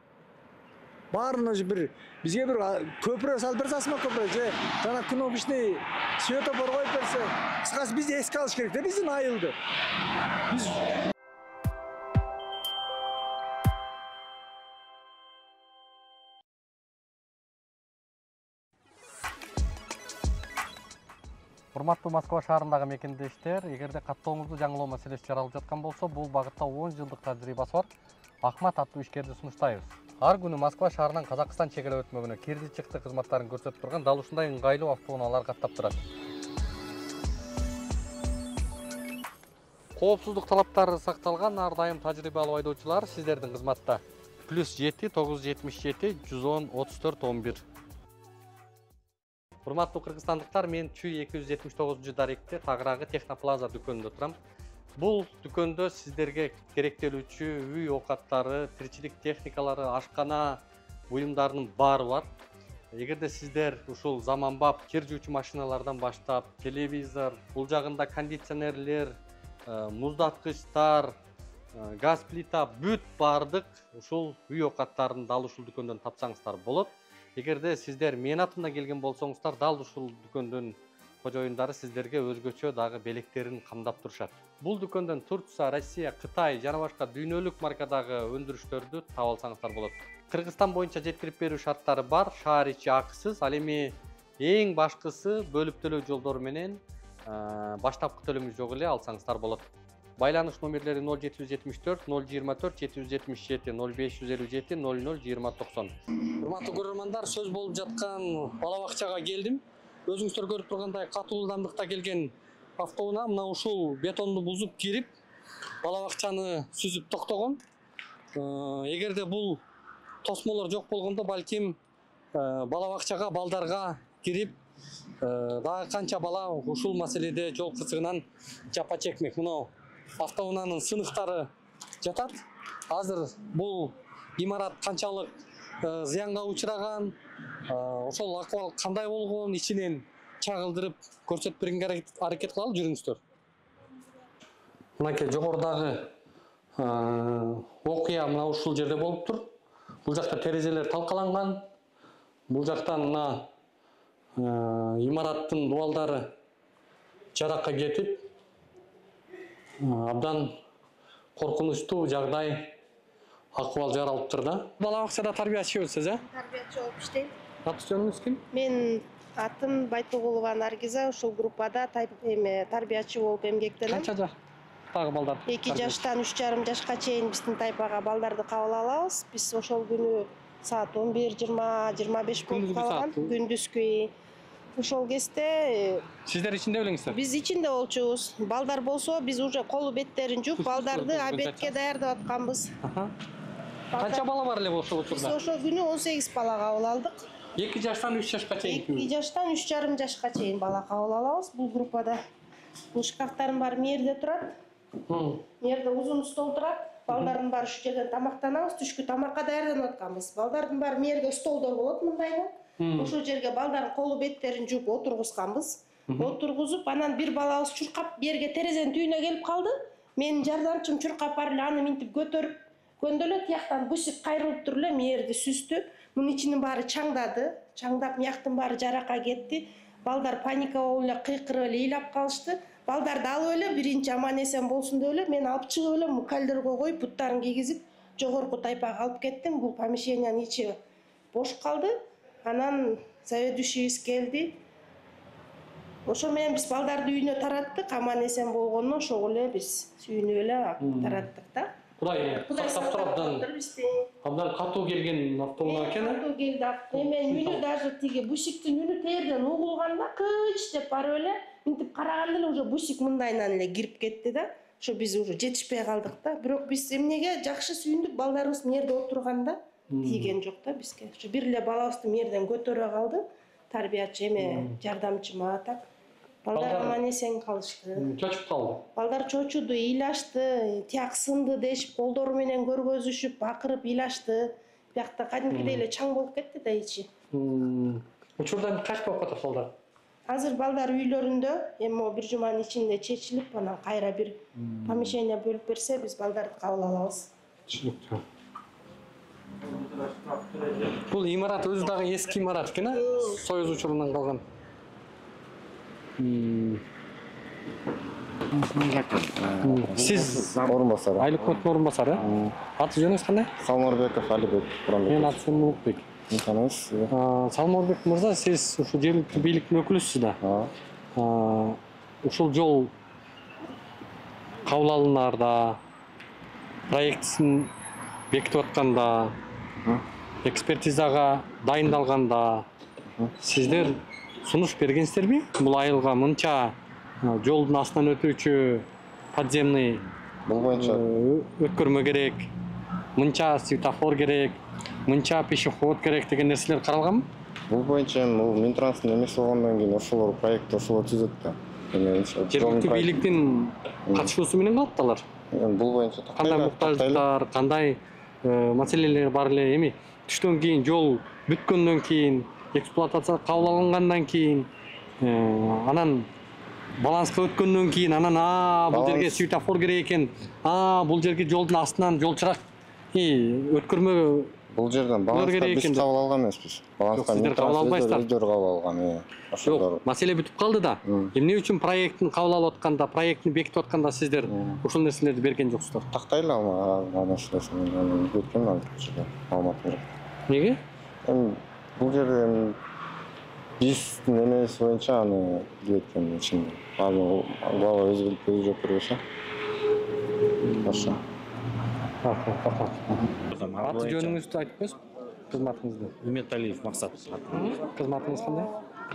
Баарын бир бизге бир көпүрө салып берсасызбы көпүрө же жана кнопочный светофор коюп берсе, кыскасы биз эске алыш керек да биздин айылды. Биз Урматтуу Москва шаарындагы мекендештер, эгерде каттооңузду жаңылоо маселеси жаралып жаткан болсо, бул багытта 10 жылдык тажрыйбасы бар Ахмат аттуу ишкерди сунуштайбыз. Ар күнү Москва шаарынан Казакстан чегара өтмөгүнө кирди чыкты кызматтарын көрсөтүп турган дал ушундай ыңгайлуу автоунаалар каттап турат. Коопсуздук талаптары сакталган ар дайым тажрыйбалуу айдоочулар сиздердин кызматта. +7 977 110 34 11. Урматтуу кыргызстандыктар, мен Чүй 279-даректе Тагыраагы Техноплаза дүкөнүндө турам. Бул дүкөндө сиздерге керектелүүчү үй оокаттары, тиричилик техникалары, ашкана буюмдарынын баары бар. Эгерде сиздер ушул заманбап кир жуучу машиналардан баштап, телевизор, бул жагында кондиционерлер, муздаткычтар, газ плита, бүт баардык ушул үй оокаттарын дал ушул дүкөндөн тапсаңыздар болот. Эгерде сиздер менин атымдан келген болсоңуздар, дал ушул дүкөндүн кожоюндары сиздерге өзгөчө дагы белектерин камдап турушат. Бул дүкөндөн Турция, Россия, Кытай жана башка дүйнөлүк маркадагы өндүрүштөрдү таап алсаңыздар болот. Кыргызстан боюнча жеткирип берүү шарттары бар, шаар ичи акысыз, ал эми эң башкысы бөлүп төлөө жолдору менен баштапкы төлөмү жок эле алсаңыздар болот. Байланыш номерлери 0774 024 777 0557 00 2090. Урматтуу көрөрмандар, сөз болуп жаткан бала бакчага келдим. Өзүңүздөр көрүп тургандай катуу ылдамдыкта келген автоунаа мына ушул бетонду бузуп кирип, бала бакчаны сүзүп токтогон. Эгерде бул тосмолор жок болгондо, балким бала бакчага балдарга кирип, дагы канча бала ушул маселеде жол кырсыгынан жапа чекмек. Мына автоунаанын сыныктары жатат. Азыр бул имарат канчалык зыянга учураган, ошол акыбал кандай болгон, ичинен чагылдырып көрсөтүп бергенге аракет кылалы, жүрүңүздөр. Мынакей жогорудагы окуя мына ушул жерде болуптур. Бул жакта терезелер талкаланган. Бул жактан мына имараттын дубалдары жаракка кетип, абдан коркунучтуу жагдай акыбал жаралыптыр да. Бала бакчада тарбиячы болсуз, Тарбиячы болуп иштейм. Аты жөнүңүз ким? Мен атым Байтугулова Наргиза, ушул группада тарбиячы болуп эмгектенем. Канча жаштагы балдар? 2 жаштан 3,5 жашка чейин биздин тайпага балдарды кабыл алабыз. Биз ошол күнү саат 11:20-25 болуп калган. Күндүзкү ошол кезде Сиздер ичинде белеңиздер? биз ичинде болчубуз. Балдар болсо биз уже колу беттерин жууп, балдарды обедке даярдап атканбыз. Канча бала бар эле ошол Биз учурда? ошол күнү 18 бала кабыл алдык. 2 жаштан 3 жашка чейин. 2 жаштан 3,5 жашка чейин бала кабыл алабыз бул группада. Бул шкафтардын баары мерде турат. Мерде узун стол турат. Балдардын баары ушу жерден тамактанабыз. Түшкү тамакка даярданып атканбыз. Балдардын баары мерде столдор болот мындайда. Ошол жерге балдардын колу беттерин жууп отургузганбыз. Отургузуп, анан бир балабыз чуркап берге терезенин түбүнө келип калды. Менин жардамчым чуркап барып эле аны минтип көтөрүп көндө эле тияктан бусик кайрылып туруп эле мерди сүздү. Мунун ичинин баары чаңдады. Чаңдап мияктын баары жаракка кетти. Балдар паника болуп эле кыйкырып эле ыйлап калышты. Балдарды алып эле биринчи аман эсен болсун деп эле мен алып чыгып эле мукалдерге коюп, буттарын кийгизип, жогорку тайпага алып кеттим. Бул помещениянын ичи бош калды. Анан заведующийбиз келди. Ошо менен биз балдарды үйүнө тараттык. Аман эсен болгону ошол эле биз үйүнө эле тараттык да. Кудай сактап турат. Абдан катуу келген автоунаа экен. Катуу келди. Эмен үнү даже тиги бусиктин үнү терден угулганда кыч деп барып эле минтип караганда эле уже бусик мындайынан эле кирип кетти да. Ошо биз уже жетишпей калдык да. Бирок биз эмнеге жакшы сүйүндүк, балдарыбыз мерде отурганда тийген жок да бизге. Ошо бир эле балабызды мерден көтөрө калды. Тарбиячы жардамчыма так. Балдар аман эсен калышты. Чочуп калды. Балдар чочуду, ыйлашты, тияк сынды дешип, колдору менен көргөзүшүп, бакырып ыйлашты. Биякта кадимкидей эле чаң болуп кетти да ичи. Учурдан качып болуп катат балдар? Азыр балдар үйлөрүндө, эми могу бир жуманын ичинде чечилип, анан кайра бир помещение бөлүп берсе, биз балдарды кабыл алабыз. Түшүнүктүү. Бул имарат өзү дагы эски имарат экен, Союз учурунан калган. Сиз орун басары. Айлык өкмөттүн орун басары? Аты жөнүңүз кандай? Салморбеков Алибек. Менин атым Улукбек. Таныңыз? Салморбек мырза, сиз ушул жергиликтүү бийликтин өкүлүсүз да. Ушул жол кабыл алынаарда, проектисин бекитип атканда, экспертизага дайындалганда сиздер сунуш бергенсиздерби? Бул айылга мынча жолдун астынан өтүүчү подземный Бул боюнча өткөрмө керек, мынча светофор керек, мынча пешеход керек деген нерселер каралганбы? бул боюнча бул Минтранстын эмеси болгондон кийин ошолор проект ошолор түзөт да. Жергиликтүү бийликтин катышуусу менен калат алар. Бул боюнча Кандай муктаждыктар, кандай маселелер бар эле, эми түштөн кийин жол бүткөндөн кийин, эксплуатацияга кабыл алынгандан кийин, анан баланска өткөндөн кийин, анан бул жерге светофор керек экен, бул жерге жолдун астынан жол чырак өткөрмө бул жерден баланска биз кабыл алган эмеспиз. Баланска сиздер кабыл албайсыздар. Өздөрү кабыл алган. Жок, маселе бүтүп калды да. Эмне үчүн проекттин кабыл алып атканда, проектти бекитип атканда сиздер ушул нерселерди берген жоксуздар? Тактайлы ал нерселерин өткөн ал жерде маалымат берет. Неге? Бул жерде биздин эмебиз боюнча аны кеткен ичинде. Ал бала өзү билип өзү жооп бербесе. Ошо. Аты жөнүңүздү айтып коесузбу? Кызматыңызды. Үмөталиев Максат. Кызматыңыз кандай?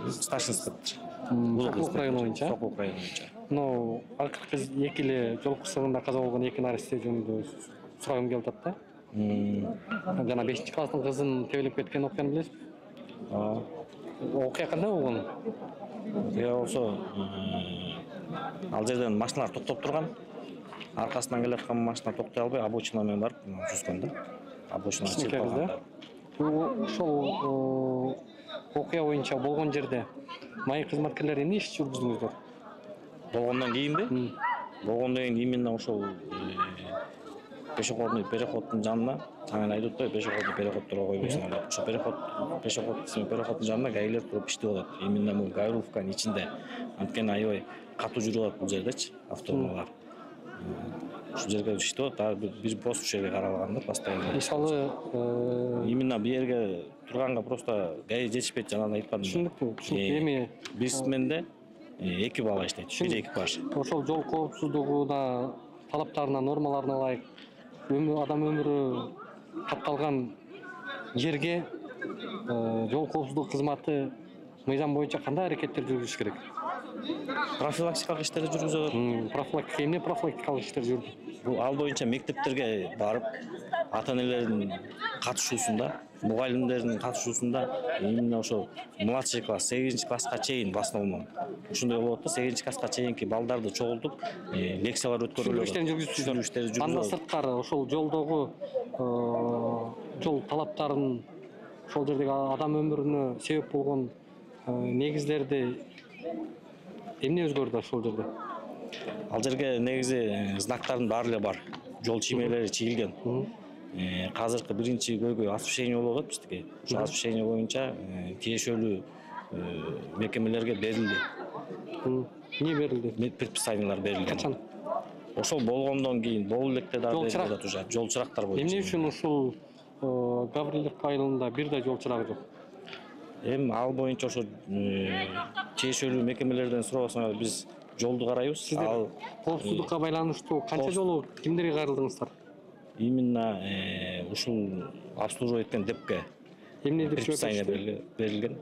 Старший инспектор. Сокулук району боюнча. Сокулук району боюнча. Акыркы эки эле жол кырсыгында каза болгон эки наристе жөнүндө сурагым келип атат да. Жана 5-класстын кызын тебелеп кеткен окуяны билесизби? Окуя кандай болгон? Окуя болсо ал жерден машиналар токтоп турган. Аркасынан келаткан машина токтой албай, обочина менен барып жүзгөн да. Обочина чыгып калган. Ошол окуя боюнча болгон жерде майы кызматкерлер эмне иш жүргүздүңүздөр? Болгондон кийинби? Болгондон кийин именно ошол пешеходный переходдун жанына таң айдатпай пешеходный переходторго койбойсуң деп. Ошо переходдун жанына гаилер туруп иштеп атат. Именно бул Гайруловканын ичинде. Анткени аябай катуу жүрүп атат бул жердечи автоунаалар. ушул жерге иштеп атат. Дагы бир пост ушул жерге каралган да постоянно. Мисалы, Именно бу жерге турганга просто гаи жетишпейт, жана айтпадым. түшүнүктүү. Эми биз менде 2 бала иштейт, бир экипаж. ошол жол коопсуздугуна талаптарына, нормаларына ылайык адам өмүрү катталган жерге жол коопсуздук кызматы мыйзам боюнча кандай аракеттер жүргүзүш керек? Профилактикалык иштерди жүргүзөт. Профилактика, эмне профилактикалык иштер жүрдү? Бул ал боюнча мектептерге барып, ата-энелердин катышуусунда, мугалимдердин катышуусунда именно ошол младший класс, 8-класска чейин в основном ушундай болот да, 8-класска чейинки балдарды чогултуп, лекциялар өткөрүлөт. Түшүндүрүү иштери жүргүзүлөт. Андан сырткары ошол жолдогу жол талаптарын, ошол жердеги адам өмүрүнө себеп болгон негиздерди эмне өзгөрдү ошол жерде? Ал жерге негизи знактардын баары эле бар. Жол чиймелери чийилген. Азыркы биринчи көйгөй освещение болуп атат биздики. Ошол освещение боюнча тиешелүү мекемелерге берилди. Эмне берилди? Предписаниялар берилген. Качан? Ошол болгондон кийин болуп электе дагы берилет уже. Жол чырактар боюнча. Эмне үчүн ушул Гавриловка айылында бир да жол чырагы жок? Эми ал боюнча ошо тиешелүү мекемелерден сурабасаңар биз жолду карайбыз. Сиздер коопсуздукка байланыштуу канча жолу кимдерге кайрылдыңыздар? Именно ушул обслуживать эткен депке эмне деп предписание берилген.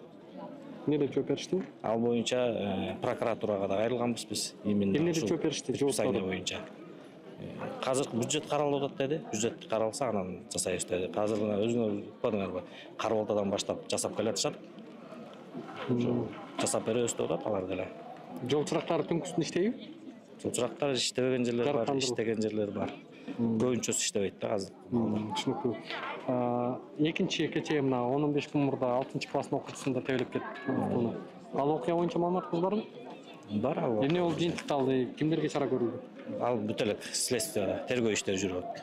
Эмне деп жооп беришти? Ал боюнча прокуратурага да кайрылганбыз биз. Именно эмне деп жооп беришти? Предписание боюнча. Азыркы бюджет каралып атат деди. Бюджет каралса анан жасайбыз деди. Азыр өзүңөр укпадыңарбы? Кар балтадан баштап жасап келатышат. Жасап беребиз деп атат алар деле. Жол чырактары түнкүсүн иштейби? Жол чырактар иштебеген жерлер бар, иштеген жерлер бар. Көбүнчөсү иштебейт да азыр. Түшүнүктүү. Экинчи кечээ мына 15 күн мурда 6-класстын окуучусунда тебелеп кетти. Ал окуя боюнча маалыматыңыз барбы? Бар ал. Эмне болуп жыйынтыкталды? Кимдерге чара көрүлдү? Ал бүт элек следствияда тергөө иштери жүрүп атат.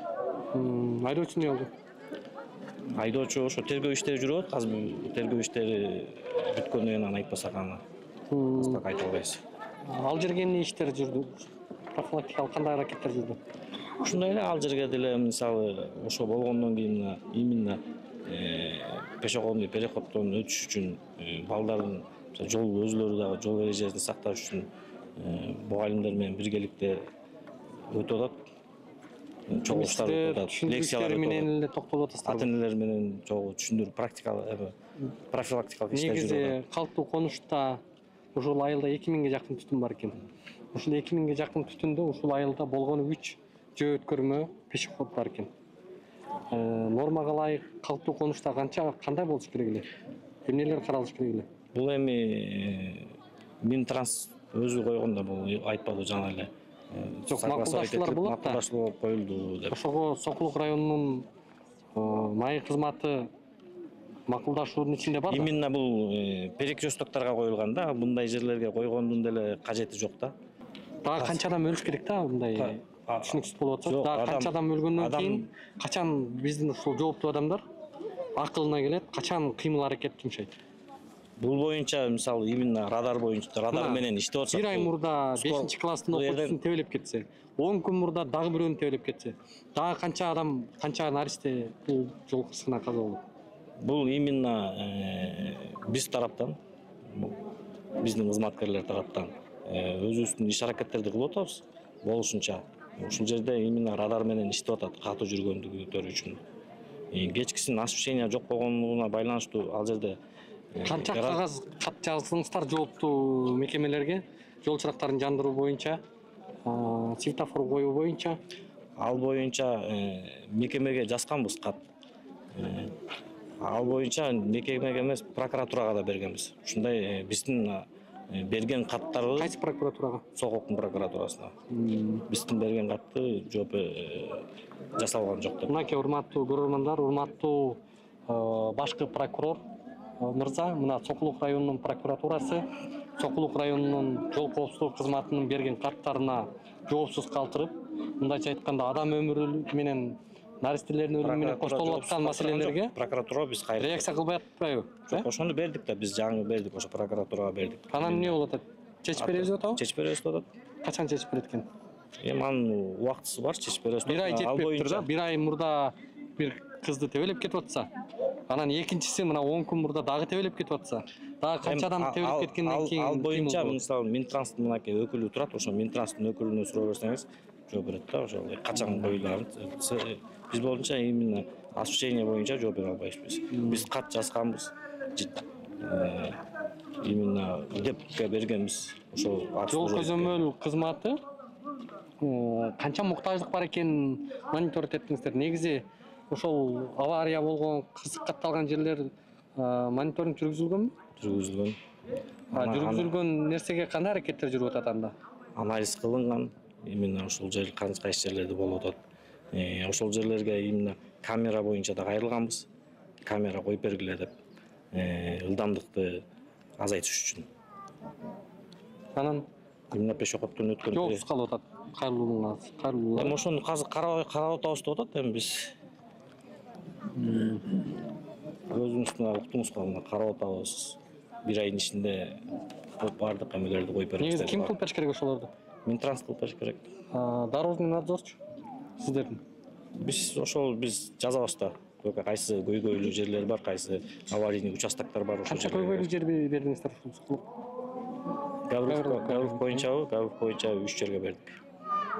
Айдоочу эмне болду? Айдоочу ошо тергөө иштери жүрүп атат. Азыр тергөө иштери бүткөндөн кийин анан айтпасак аны башка айта албайбыз. Ал жерге эмне иштер жүрдү? Профилактикалык кандай аракеттер жүрдү? Ушундай эле ал жерге деле мисалы ошо болгондон кийин именно пешеходный переходдон өтүш үчүн балдардын жол өзүлөрү дагы жол эрежесин сакташ үчүн мугалимдер менен биргеликте өтүп атат. Чогулуштар өтүп атат. Лекциялар менен эле токтолуп атасыздар. Ата-энелер менен чогуу түшүндүрүп практикалык профилактикалык иштер жүрүп атат. Негизи калктуу конушта ушул айылда 2000ге жакын түтүн бар экен. Ушул 2000ге жакын түтүндө ушул айылда болгону 3 жөө өткөрмө пешеход бар экен. Нормага ылайык калктуу конушта кандай болуш керек эле? Эмнелер каралыш керек эле? Бул эми Минтранс өзү койгондо бул айтпады жана эле. Жок, макулдашуулар болот да. Макулдашуулар коюлду деп. Ошого Сокулук районунун майы кызматы макулдашуунун ичинде бар. Именно бул перекресткторго коюлган да, мындай жерлерге койгондун деле кажети жок да. Дагы канча адам өлүш керек да, мындай түшүнүксүз болуп атат. Дагы канча адам өлгөндөн кийин качан биздин ушул жооптуу адамдар акылына келет, качан кыймыл аракет жумшайт? Бул боюнча мисалы именно радар боюнча радар менен иштеп атсак. Бир ай мурда 5-класстын окуучусун тебелеп кетсе, 10 күн мурда дагы бирөөнү тебелеп кетсе, дагы канча адам, канча наристе бул жол кырсыгына каза болот? Бул именно биз тараптан, биздин кызматкерлер тараптан өзүбүздүн иш аракеттерди кылып атабыз болушунча. Ушул жерде именно радар менен иштеп атат катуу жүргөндүгү үчүн. Кечкисин освещение жок болгонуна байланыштуу ал жерде канча кагаз кат жаздыңыздар жооптуу мекемелерге жол чырактарын жандыруу боюнча, светофор коюу боюнча? Ал боюнча мекемеге жазганбыз кат. Ал боюнча мекемеге эмес прокуратурага да бергенбиз. Ушундай биздин берген каттарыбыз. Кайсы прокуратурага? Сокулуктун прокуратурасына. Биздин берген катты жооп жасалган жок деп. Мынакей урматтуу көрөрмандар, урматтуу башкы прокурор мырза, мына Сокулук районунун прокуратурасы Сокулук районунун жол коопсуздук кызматынын берген каттарына жоопсуз калтырып, мындайча айтканда адам өмүрү менен наристелердин өлүмү менен коштолуп аткан маселелерге прокуратура биз кайрылып реакция кылбай атпайбы? Жок, ошону бердик да, биз жаңы бердик, ошо прокуратурага бердик. Анан эмне болуп атат? Чечип беребиз деп атабы? Чечип беребиз деп атат. Качан чечип берет экен? Эми анын убактысы бар, чечип беребиз. Бир ай жетпептир да. Бир ай мурда бир кызды тебелеп кетип атса, анан экинчиси мына 10 күн мурда дагы тебелеп кетип атса, дагы канча адам тебелеп кеткенден кийин ал боюнча мисалы Минтранстын мынакей өкүлү турат, ошо Минтранстын өкүлүнө суроо берсеңиз жооп берет да, ошо качан коюларын. Биз болчу именно осуществление боюнча жооп бере албайбыз. Биз кат жазганбыз. Именно депке бергенбиз. Ошол жол көзөмөл кызматы канча муктаждык бар экенин мониторинг эттиңиздер. Негизи ошол авария болгон, кырсык катталган жерлер мониторинг жүргүзүлгөнбү? Жүргүзүлгөн. Жүргүзүлгөн нерсеге кандай аракеттер жүрүп атат анда? Анализ кылынган. Именно ошол жер кайсы жерлерде болуп атат. Ошол жерлерге именно камера боюнча да кайрылганбыз. Камера коюп бергиле деп. Ылдамдыкты азайтыш үчүн. Анан именно пешеходдон өткөн жол калып атат. Кайрылуулар. Эми ошону азыр карап атабыз деп атат. Эми биз өзүбүздүн уктуңузга карап атабыз. Бир айдын ичинде бардык эмелерди коюп беребиз. Негизи ким кылып бериш керек ошолорду? Минтранс кылып бериш керек. Дорожный надзорчу сиздердин. Биз жазабыз да. Кайсы көйгөйлүү жерлер бар, кайсы аварийный участоктор бар. Канча көйгөйлүү жер бердиңиздер? Гавров боюнчабы? Гавров боюнча 3 жерге бердик.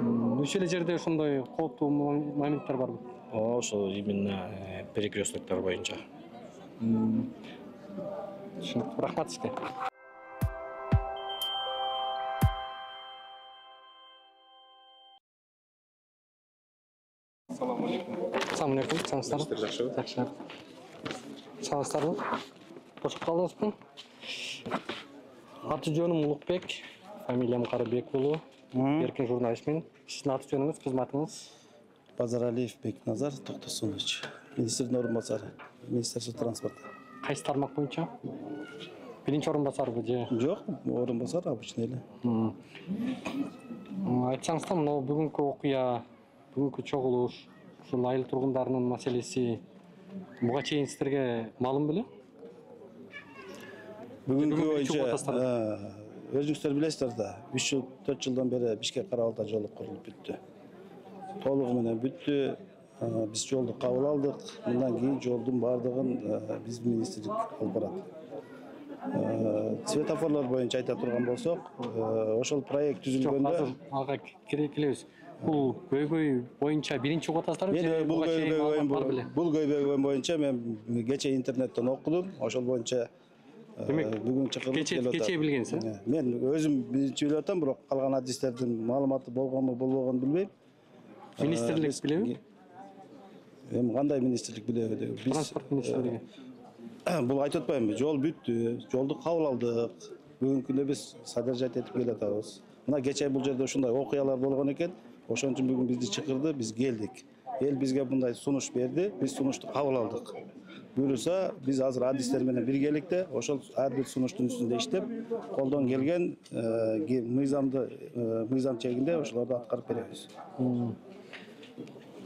3 эле жерде ошондой кооптуу моменттер барбы? Ошол именно перекресттоктор боюнча. Түшүнүктүү. Рахмат сизге. Assalomu alaykum. Саламатсыздарбы? Жакшы. Саламатсыздарбы? Кошуп калдыңызбы? Аты жөнүм Улукбек, фамилиям Карыбек уулу. Эркин журналистмин. Сиздин аты жөнүңүз, кызматыңыз? Базаралиев Бекназар Токтосунович, министрдин орун басары, Министерство транспорта. Кайсы тармак боюнча? Биринчи орун басарбы же? Жок, орун басар обычный эле. Айтсаңыз да, мына бүгүнкү окуя, бүгүнкү чогулуш, ушул айыл тургундарынын маселеси буга чейин сиздерге маалым беле? Бүгүнкү боюнча өзүңүздөр билесиздер да, 3-4 жылдан бери Бишкек Кара-Балта жолу курулуп бүттү. Толугу менен бүттү. Биз жолду кабыл алдык. Мындан кийин жолдун бардыгын биз министрлик алып барат. Светофорлор боюнча айта турган болсок, ошол проект түзүлгөндө азыр ага келебиз. Бул көйгөй боюнча биринчи угуп атасыздарбы? Бул көйгөй боюнча мен кече интернеттен окудум. Ошол боюнча бүгүн чакырып кече билгенсиз? Мен өзүм биринчи билип атам, бирок калган адистердин маалыматы болгонбу, болбогонун билбейм. Министрлик билеби? Эми кандай министрлик билеби? Транспорт министрлиги. Бул айтып атпаймынбы? Жол бүттү, жолду кабыл алдык. Бүгүнкү күндө биз содержать этип келатабыз. Мына кече бул жерде ушундай окуялар болгон экен. Ошон үчүн бүгүн бизди чакырды, биз келдик. Эл бизге мындай сунуш берди, биз сунушту кабыл алдык. Буюрса, биз азыр адистер менен биргеликте ошол ар бир сунуштун үстүндө иштеп, колдон келген мыйзам чегинде ошолорду аткарып беребиз.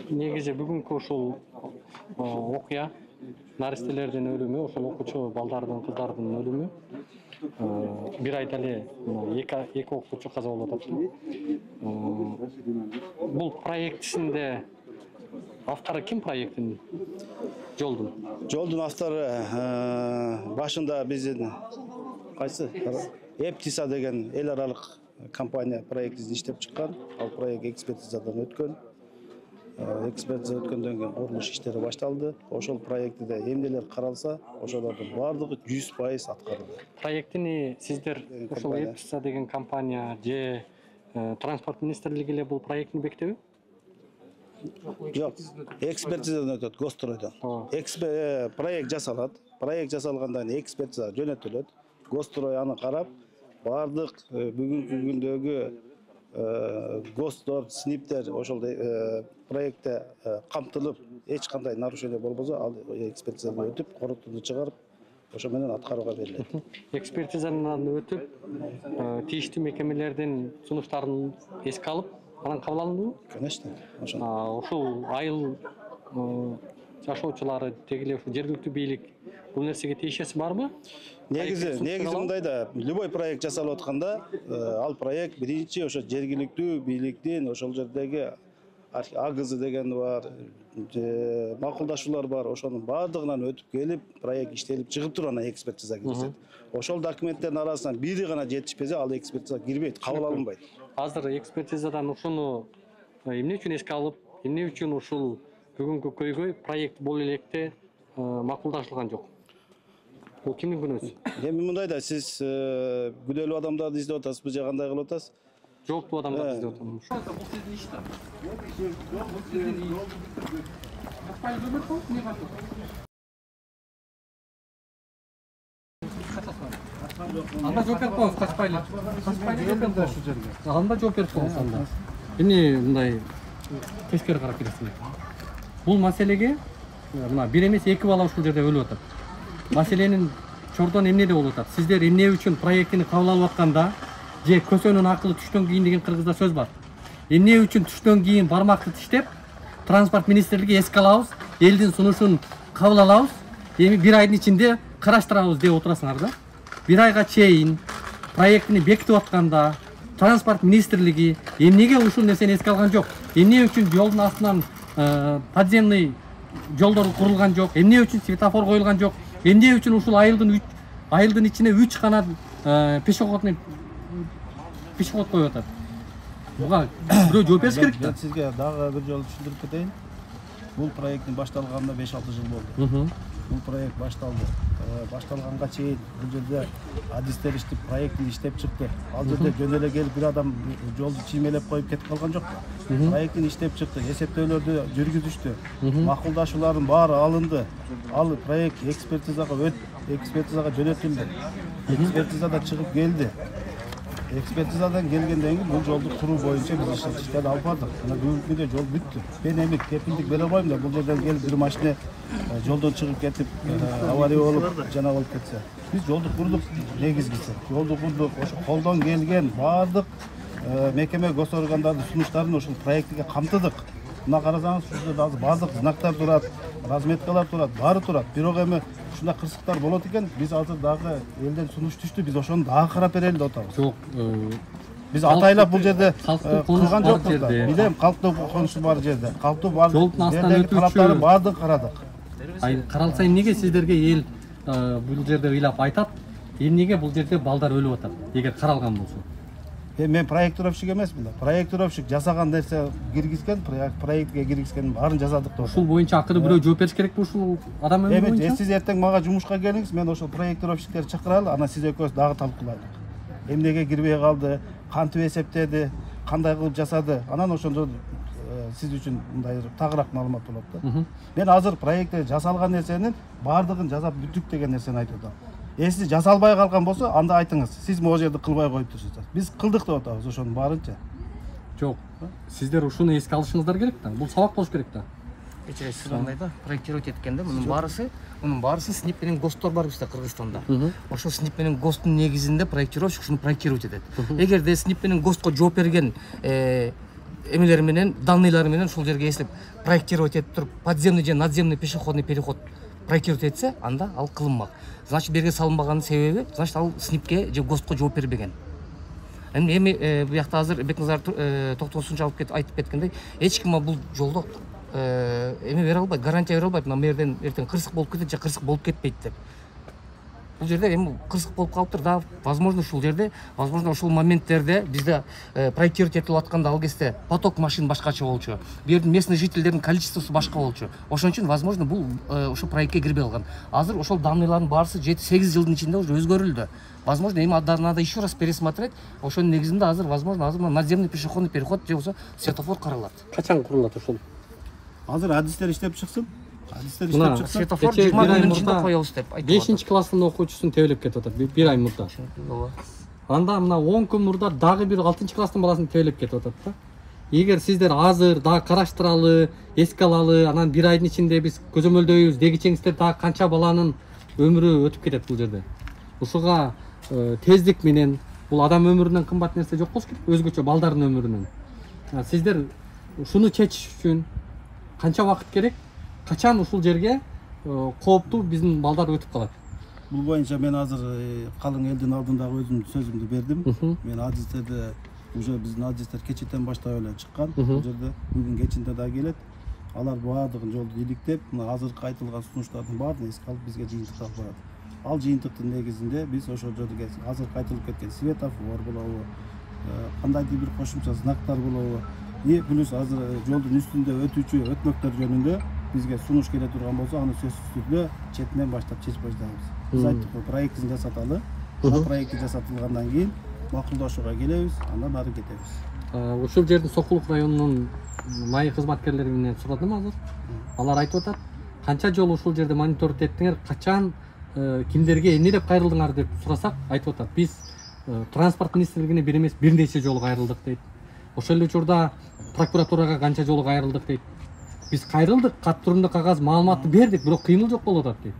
Негизи бүгүнкү ушул окуя, наристелердин өлүмү, ошол окуучу балдардын, кыздардын өлүмү. Бир айда эле эки окуучу каза болуп атат. Бул проектисинде автору ким проекттин? Жолдун. Жолдун автору башында биздин кайсы? Эптиса деген эл аралык компания проектин иштеп чыккан. Ал проект экспертизадан өткөн. Экспертиза өткөндөн кийин курулуш иштери башталды. Ошол проектиде эмнелер каралса, ошолордун баардыгы 100% аткарылды. Проектини сиздер ошол Эптиса деген компания же транспорт министрлиги эле бул проектини бекитеби? Жок, экспертизадан өтөт, гостройдон. Проект жасалат. Проект жасалгандан кийин экспертиза жөнөтүлөт. Гострой аны карап, баардык бүгүнкү күндөгү ГОСТор, СНИПтер ошол проектте камтылып, эч кандай нарушение болбосо, ал экспертизадан өтүп, корутунду чыгарып, ошо менен аткарууга берилет. Экспертизадан өтүп, тийиштүү мекемелердин сунуштарын эске алып, анан кабыл алындыбы? Конечно. Ошол айыл жашоочулары, тегиле ушул жергиликтүү бийлик бул нерсеге тиешеси барбы? негизи мындай да, любой проект жасалып атканда, ал проект биринчи ошо жергиликтүү бийликтин ошол жердеги агызы деген бар, макулдашуулар бар, ошонун баардыгынан өтүп келип, проект иштелип чыгып туруп анан экспертизага киришет. Ошол документтердин арасынан бири гана жетишпесе, ал экспертизага кирбейт, кабыл алынбайт. Азыр экспертизадан ушуну эмне үчүн эске алып, эмне үчүн ушул бүгүнкү көйгөй проект бул электе макулдашылган жок? Бул кимдин күнөөсү? Эми мындай да, сиз күнөөлүү адамдарды издеп атасызбы же кандай кылып атасыз? Жооптуу адамдарды издеп атам. Бул сиздин иш да. Анда жооп берип коюңуз, качпайлы. Анда жооп берип коюңуз анда. Эмне мындай тескери карап келесиңер? Бул маселеге мына бир эмес эки бала ушул жерде өлүп атат. Маселенин чордон эмнеде болуп атат? Сиздер эмне үчүн проектини кабыл алып атканда же көсөнүн акылы түштөн кийин деген кыргызда сөз бар. Эмне үчүн түштөн кийин бармакты тиштеп, транспорт министрлиги эске алабыз, элдин сунушун кабыл алабыз, эми бир айдын ичинде караштырабыз деп отурасыңар да. Бир айга чейин проектини бекитип атканда транспорт министрлиги эмнеге ушул нерсени эске алган жок? Эмне үчүн жолдун астынан подземный жолдор курулган жок? Эмне үчүн светофор коюлган жок? Эмне үчүн ушул айылдын ичине 3 канат пешеход коюп атат? Буга бирөө жооп бериш керек да. Мен сизге дагы бир жолу түшүндүрүп кетейин. Бул проекттин башталганына 5-6 жыл болду. Бул проект башталды. Башталганга чейин бул жерде адистер иштеп, проектти иштеп чыкты. Ал жерде жөн эле келип бир адам жолду чиймелеп коюп кетип калган жок. Проекттин иштеп чыкты, эсептөөлөрдү жүргүзүштү. Макулдашуулардын баары алынды. Ал проект экспертизага жөнөтүлдү. Экспертизада чыгып келди. Экспертизадан келгенден кийин бул жолду куруу боюнча биз иштеп алып бардык. Мына бүгүнкү күндө жол бүттү. Мен эми кепилдик бере койм да, бул жерден келип бир машина жолдон чыгып кетип, авария болуп, жана болуп кетсе. Биз жолду курдук, негизгиси. Жолду курдук, ошо колдон келген баардык мекеме госоргандардын сунуштарын ошол проектиге камтыдык. Мына карасаңыз, ушул жерде азыр баардык знактар турат, разметкалар турат, баары турат. Бирок эми ушундай кырсыктар болот экен, биз азыр дагы элден сунуш түштү, биз ошону дагы карап берели деп атабыз. Жок, биз атайлап бул жерде кылган жокпуз да. Билем, калктуу конушу бар жерде. Калктуу бар жердеги талаптарын баардыгын карадык. Каралса эмнеге сиздерге эл бул жерде ыйлап айтат, эмнеге бул жерде балдар өлүп атат, эгер каралган болсо? Мен проектировщик эмесмин да. Проектировщик жасаган нерсе киргизген, проектке киргизгендин баарын жасадык деп. Ушул боюнча акыры бирөө жооп бериш керекпи ушул адам өмүрү боюнча? Эми сиз эртең мага жумушка келиңиз, мен ошол проектировщиктерди чакыралы, анан сиз экөөбүз дагы талкуулайлык. Эмнеге кирбей калды, кантип эсептеди, кандай кылып жасады, анан ошондо сиз үчүн мындай тагыраак маалымат болот да. Мен азыр проектте жасалган нерсенин баардыгын жасап бүттүк деген нерсени айтып атам. Эси жасалбай калган болсо, анда айтыңыз. Сиз могу жерде кылбай коюп турсуңуз. Биз кылдык деп атабыз ошонун баарынча. Жок. Сиздер ушуну эске алышыңыздар керек да. Бул сабак болуш керек да. Сиз андай да, проектировать эткенде мунун баарысы СНИП менен ГОСТтор бар бизде Кыргызстанда. Ошол СНИП менен ГОСТтун негизинде проектировщик ушуну проектировать этет. Эгерде СНИП менен ГОСТко жооп берген эмелери менен, данныйлары менен ушул жерге эслеп проектировать этип туруп, подземный же надземный пешеходный переход проектировать этсе, анда ал кылынмак. Значит, берге салынбаганын себеби, значит, ал СНИПке же ГОСТко жооп бербеген. Эми буякта азыр Бекназар Токтогосунчу айтып кеткендей, эч ким бул жолдо эме бере албайт, гарантия бере албайт, мына жерден эртең кырсык болуп кетет же кырсык болуп кетпейт деп. Бул жерде эми кырсык болуп калыптыр да, возможно ушул жерде, возможно ушул моменттерде бизде проектировать этилип атканда ал кезде поток машин башкача болчу. Бу жердин местный жительдердин количествосу башка болчу. Ошон үчүн возможно бул ушул проектке кирбей калган. Азыр ошол данныйлардын баарысы 7-8 жылдын ичинде уже өзгөрүлдү. Возможно, эми надо еще раз пересмотреть. Ошонун негизинде азыр возможно надземный пешеходный переход же болсо светофор каралат. Качан курулат ошол? Азыр адистер иштеп чыксын. Светофор 20 күнүн ичинде коебуз деп айтып. 5-класстын окуучусун тебелеп кетип атат бир ай мурда. Анда мына 10 күн мурда дагы бир 6-класстын баласын тебелеп кетип атат да. Эгер сиздер азыр дагы караштыралы, эске алалы, анан бир айдын ичинде биз көзөмөлдөйбүз дегичеңиздер дагы канча баланын өмүрү өтүп кетет бул жерде. Ушуга тездик менен бул адам өмүрүнөн кымбат нерсе жок болуш керек, өзгөчө балдардын өмүрүнөн. Сиздер ушуну чечиш үчүн канча убакыт керек? Качан ушул жерге кооптуу биздин балдар өтүп калат? Бул боюнча мен азыр калың элдин алдындагы өзүмдүн сөзүмдү бердим. Мен адистерде уже биздин адистер кечинтен баштап эле чыккан. Бул жерде бүгүн кечинде да келет. Алар баардыгын жолду иликтеп, мына азыркы айтылган сунуштардын баарын эске алып бизге жыйынтык алып барат. Ал жыйынтыктын негизинде биз ошол жерге азыркы айтылып кеткен светофор болобу, кандайдыр бир кошумча знактар болобу, плюс азыр жолдун үстүндө өтүүчү өтмөктөр жөнүндө бизге сунуш келе турган болсо, аны сөзсүз түрдө четинен баштап чечип баштайбыз. Биз айттык, проектин жасаталы. Проекти жасатылгандан кийин макулдашууга келебиз, андан ары кетебиз. Ушул жердин Сокулук районунун майы кызматкерлери менен сурадым азыр. Алар айтып атат, канча жолу ушул жерде мониторинг эттиңер, качан кимдерге эмне деп кайрылдыңар деп сурасак, айтып атат. Биз транспорт министрлигине бир эмес бир нече жолу кайрылдык дейт. Ошол эле учурда прокуратурага канча жолу кайрылдык дейт. Биз кайрылдык, кат түрүндө кагаз маалыматты бердик, бирок кыймыл жок болуп атат дейт.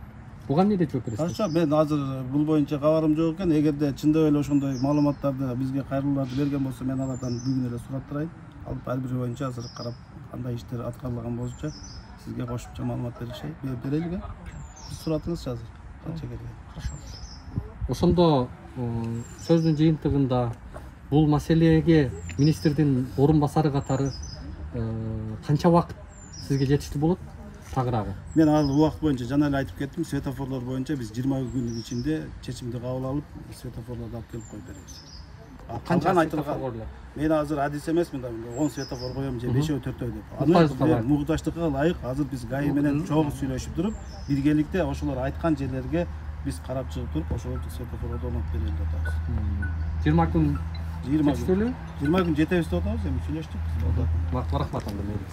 Буга эмне деп жооп бересиз? Хорошо, мен азыр бул боюнча кабарым жок экен. Эгерде чындап эле ошондой маалыматтарды бизге кайрылууларды берген болсо, мен алардан бүгүн эле сураттырайын. Алып ар бири боюнча азыр карап кандай иштер аткарылган болсо сизге кошумча маалымат берелик. Биз суратыңызчы азыр. Канча келген. Хорошо. Ошондо сөздүн жыйынтыгында бул маселеге министрдин орун басары катары канча убакыт сизге жетиштүү болот? Тагыраагы. Мен ал убакыт боюнча жана эле айтып кеттим, светофорлор боюнча биз 20 күндүн ичинде чечимди кабыл алып, светофорлорду алып келип коюп беребиз. Калган айтылган. Мен азыр адис эмесмин да, 10 светофор коем же 5-4 деп. Аны муктаждыкка ылайык азыр биз ГАИ менен чогуу сүйлөшүп туруп, биргеликте ошолор айткан жерлерге биз карап чыгып туруп, ошол светофорлорду орнотуп берели деп атабыз. 20 күн 20 күн жетебиз деп атабыз, эми сүйлөштүк. Рахмат анда мейли.